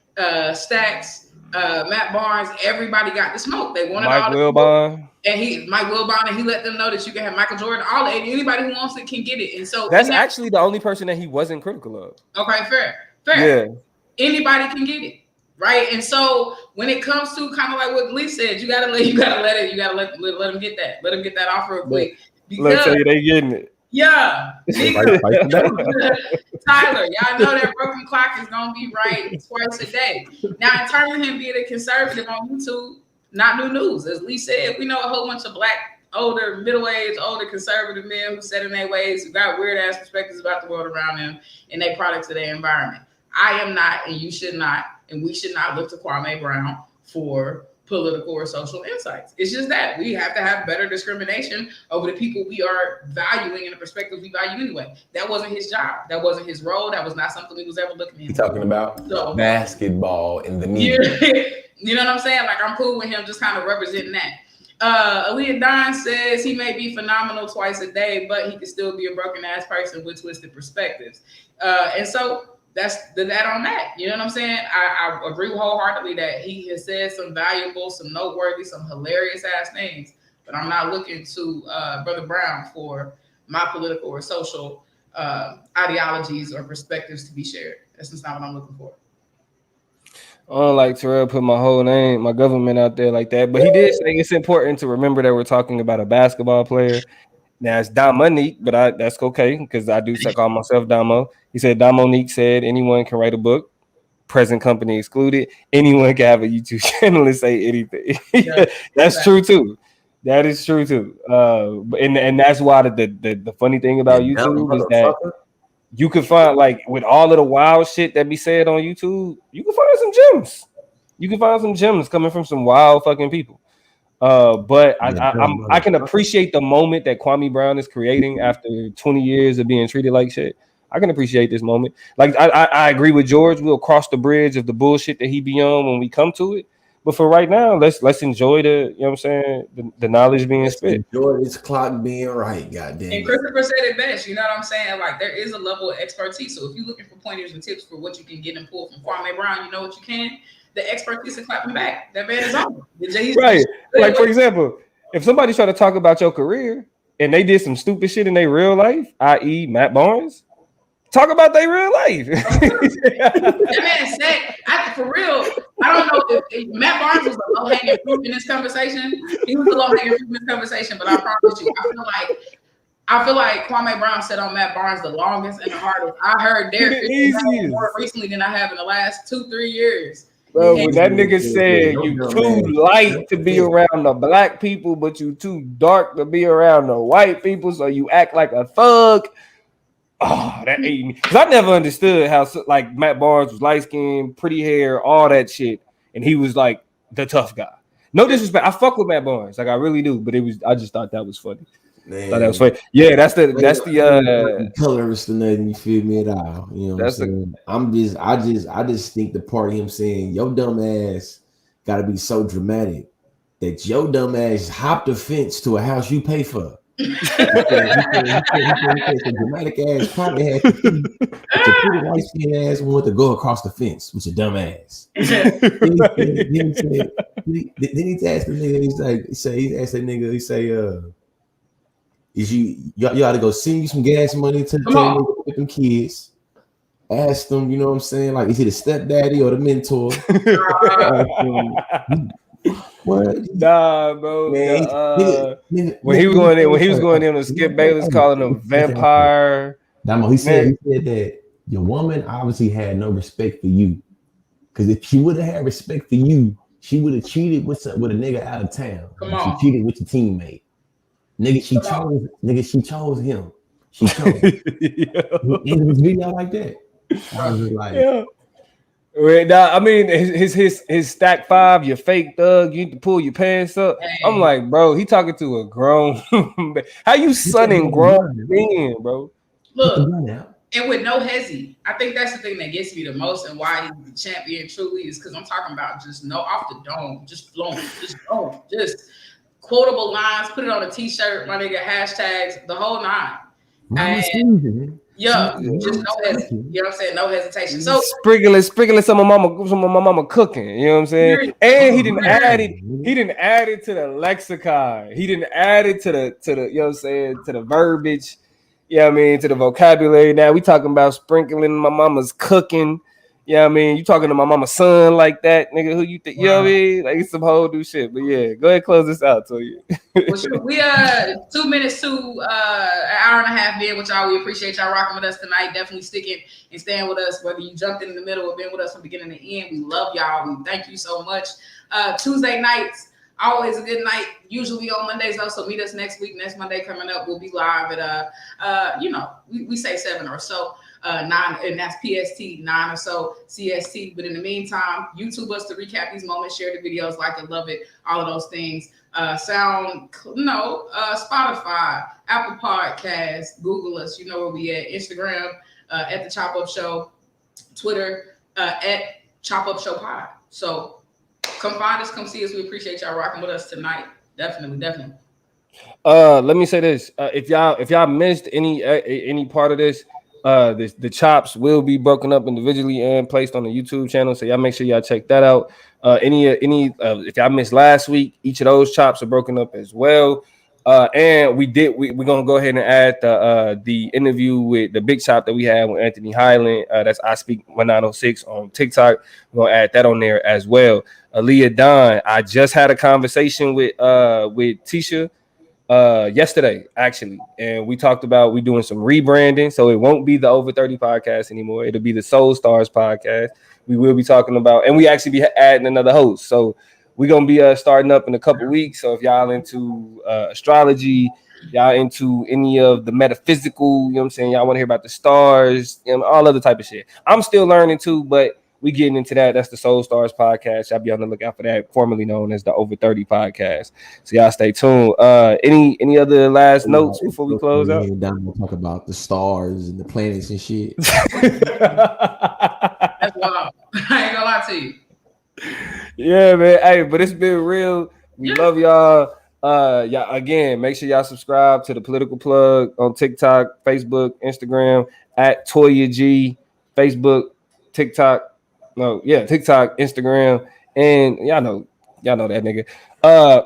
Stacks, Matt Barnes, everybody got the smoke. They wanted Mike Wilbon. And Mike Wilbon, and he let them know that you can have Michael Jordan, anybody who wants it can get it. And so that's actually the only person that he wasn't critical of. Okay, fair. Yeah. Anybody can get it. Right. And so when it comes to kind of like what Lee said, you gotta let them get that. Let them get that off real quick. Let's say they getting it. Yeah. Tyler, y'all know that broken clock is gonna be right twice a day. Now, in terms of him being a conservative on YouTube, not new news. As Lee said, we know a whole bunch of Black, older, middle-aged, older conservative men who set in their ways, who got weird-ass perspectives about the world around them and they products of their environment. I am not, and you should not, and we should not look to Kwame Brown for political or social insights. It's just that we have to have better discrimination over the people we are valuing and the perspectives we value anyway. That wasn't his job. That wasn't his role. That was not something we was ever looking at. He's talking about basketball in the media. You know what I'm saying? Like, I'm cool with him just kind of representing that. Aaliyah Don says he may be phenomenal twice a day, but he could still be a broken ass person with twisted perspectives. And so that's that on that. You know what I'm saying? I agree wholeheartedly that he has said some valuable, some noteworthy, some hilarious ass things. But I'm not looking to Brother Brown for my political or social ideologies or perspectives to be shared. That's just not what I'm looking for. I don't like Terrell put my whole name, my government out there like that. But he did say it's important to remember that we're talking about a basketball player. Now it's Dominique, but that's okay because I do call myself Damo. He said Dominique said anyone can write a book, present company excluded. Anyone can have a YouTube channel and say anything. That's true too. That is true too. And that's why the funny thing about YouTube is that you can find, like, with all of the wild shit that be said on YouTube, you can find some gems. You can find some gems coming from some wild fucking people. But I can appreciate the moment that Kwame Brown is creating after 20 years of being treated like shit. I can appreciate this moment. Like, I agree with George. We'll cross the bridge of the bullshit that he be on when we come to it. But for right now, let's enjoy the, you know what I'm saying, the knowledge being spit. Enjoy this clock being right, goddamn. And Christopher said it best, you know what I'm saying? Like, there is a level of expertise. So if you're looking for pointers and tips for what you can get and pull from Kwame Brown, you know what you can. The expertise is clapping back. That man is on. Right. Like, for example, if somebody's trying to talk about your career and they did some stupid shit in their real life, i.e. Matt Barnes, talk about their real life. That man said, for real, I don't know if Matt Barnes was the low-hanging fruit in this conversation. He was the low-hanging fruit in this conversation, but I promise you, I feel like Kwame Brown said on Matt Barnes the longest and the hardest. I heard Derek more recently than I have in the last 2-3 years. Bro, when that nigga said you too light to be around the black people, but you too dark to be around the white people, so you act like a thug. Oh, that ate me. Because I never understood how, like, Matt Barnes was light skinned, pretty hair, all that shit, and he was like the tough guy. No disrespect, I fuck with Matt Barnes, like I really do, but I just thought that was funny. Man. Thought that was funny. Yeah, that's the colorist or nothing. You feel me at all? You know what I'm saying? I just think the part of him saying your dumb ass got to be so dramatic that your dumb ass hopped the fence to a house you pay for. He said, dramatic ass probably had to your pretty white skin ass want to go across the fence with your dumb ass. Then he asked the nigga, he say, is you ought to go send you some gas money to them kids. Ask them, you know what I'm saying? Like, is he the stepdaddy or the mentor? What? Nah, bro. When he was going in with Skip Bayless calling him vampire. He said that your woman obviously had no respect for you. Because if she would have had respect for you, she would have cheated with a nigga out of town. She cheated with your teammate. She chose him. She chose him. He ended his video like that. I was just like, yeah. Now, I mean, his stack 5, you fake thug, you need to pull your pants up. Hey. I'm like, bro, he talking to a grown man. How you sunning grown men, bro? Look, and with no hezzy. I think that's the thing that gets me the most and why he's the champion truly is because I'm talking about just no off the dome, just flowing, just quotable lines, put it on a t-shirt, my nigga, hashtags, the whole nine. Yeah, just no hesitation. You know what I'm saying? No hesitation. So sprinkling some of my mama cooking. You know what I'm saying? And he didn't add it to the lexicon. He didn't add it to the you know what I'm saying, to the verbiage. You know what I mean? To the vocabulary. Now we talking about sprinkling my mama's cooking. You know what I mean? You talking to my mama's son like that, nigga? Who you think? You know what I mean? Like, it's some whole new shit. But yeah, go ahead, close this out to you. We 2 minutes to an hour and a half in with y'all. We appreciate y'all rocking with us tonight. Definitely sticking and staying with us, whether you jumped in the middle or been with us from beginning to end. We love y'all. We thank you so much. Tuesday nights, always a good night. Usually on Mondays though. So meet us next week. Next Monday coming up, we'll be live at we say 7 or so. 9, and that's PST, 9 or so CST. But in the meantime, YouTube us to recap these moments, share the videos, like it, love it, all of those things. Spotify, Apple Podcasts, Google us, you know where we at. Instagram at the Chop Up Show, Twitter at Chop Up Show Pod. So come find us, come see us. We appreciate y'all rocking with us tonight. Definitely. Let me say this: if y'all missed any part of this, the chops will be broken up individually and placed on the YouTube channel. So y'all make sure y'all check that out. If y'all missed last week, each of those chops are broken up as well. And we're gonna go ahead and add the interview with the big chop that we had with Anthony Highland. That's I Speak 1906 on TikTok. We're gonna add that on there as well. Aaliyah Don, I just had a conversation with Tisha yesterday actually, and we talked about we doing some rebranding, so it won't be the Over 30 podcast anymore. It'll be the Soul Stars podcast. We will be talking about, and we actually be adding another host, so we're gonna be starting up in a couple weeks. So if y'all into astrology, y'all into any of the metaphysical, you know what I'm saying, y'all want to hear about the stars, you know, all other type of shit, I'm still learning too, but we getting into that. That's the Soul Stars podcast. Y'all be on the lookout for that, formerly known as the Over 30 podcast. So y'all stay tuned. Any other last notes before we close out? Down to talk about the stars and the planets and shit. That's wild. I ain't gonna lie to you. Yeah, man. Hey, but it's been real. We love y'all. Yeah, again, make sure y'all subscribe to the Political Plug on TikTok, Facebook, Instagram at Toya G, Facebook, TikTok. No, yeah, TikTok, Instagram, and y'all know that nigga. And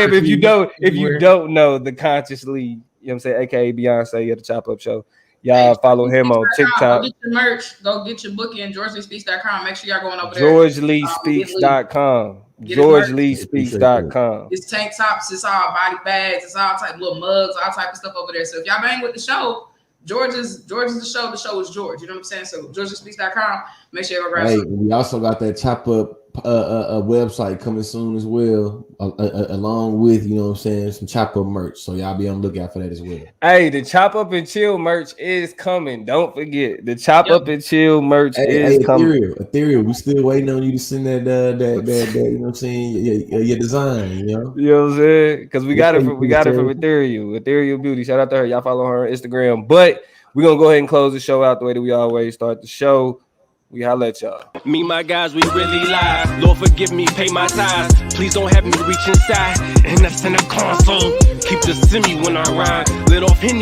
if you don't know the Consciously, you know what I'm saying, aka Beyonce at the Chop Up Show. Y'all follow him on TikTok. Go get your merch. Go get your booking. GeorgeLeeSpeaks.com. Make sure y'all going over there. GeorgeLeeSpeaks.com. GeorgeLeeSpeaks.com. It's tank tops. It's all body bags. It's all type of little mugs. All type of stuff over there. So if y'all bang with the show, George is the show. The show is George. You know what I'm saying? So GeorgeLeeSpeaks.com. Make sure you go grab some. We also got that Chop Up a website coming soon as well, along with, you know what I'm saying, some Chop Up merch. So y'all be on the lookout for that as well. Hey, the Chop Up and Chill merch is coming. Don't forget, the Chop Up and Chill merch is coming. Ethereal, we still waiting on you to send that you know what I'm saying, your design, you know what I'm saying, because we got it from Ethereal Beauty. Shout out to her. Y'all follow her on Instagram. But we're gonna go ahead and close the show out the way that we always start the show. We holla at y'all. Me, my guys, we really lie. Lord, forgive me, pay my tithes. Please don't have me reach inside. And that's in the console. Keep the semi when I ride. Lit off Henny.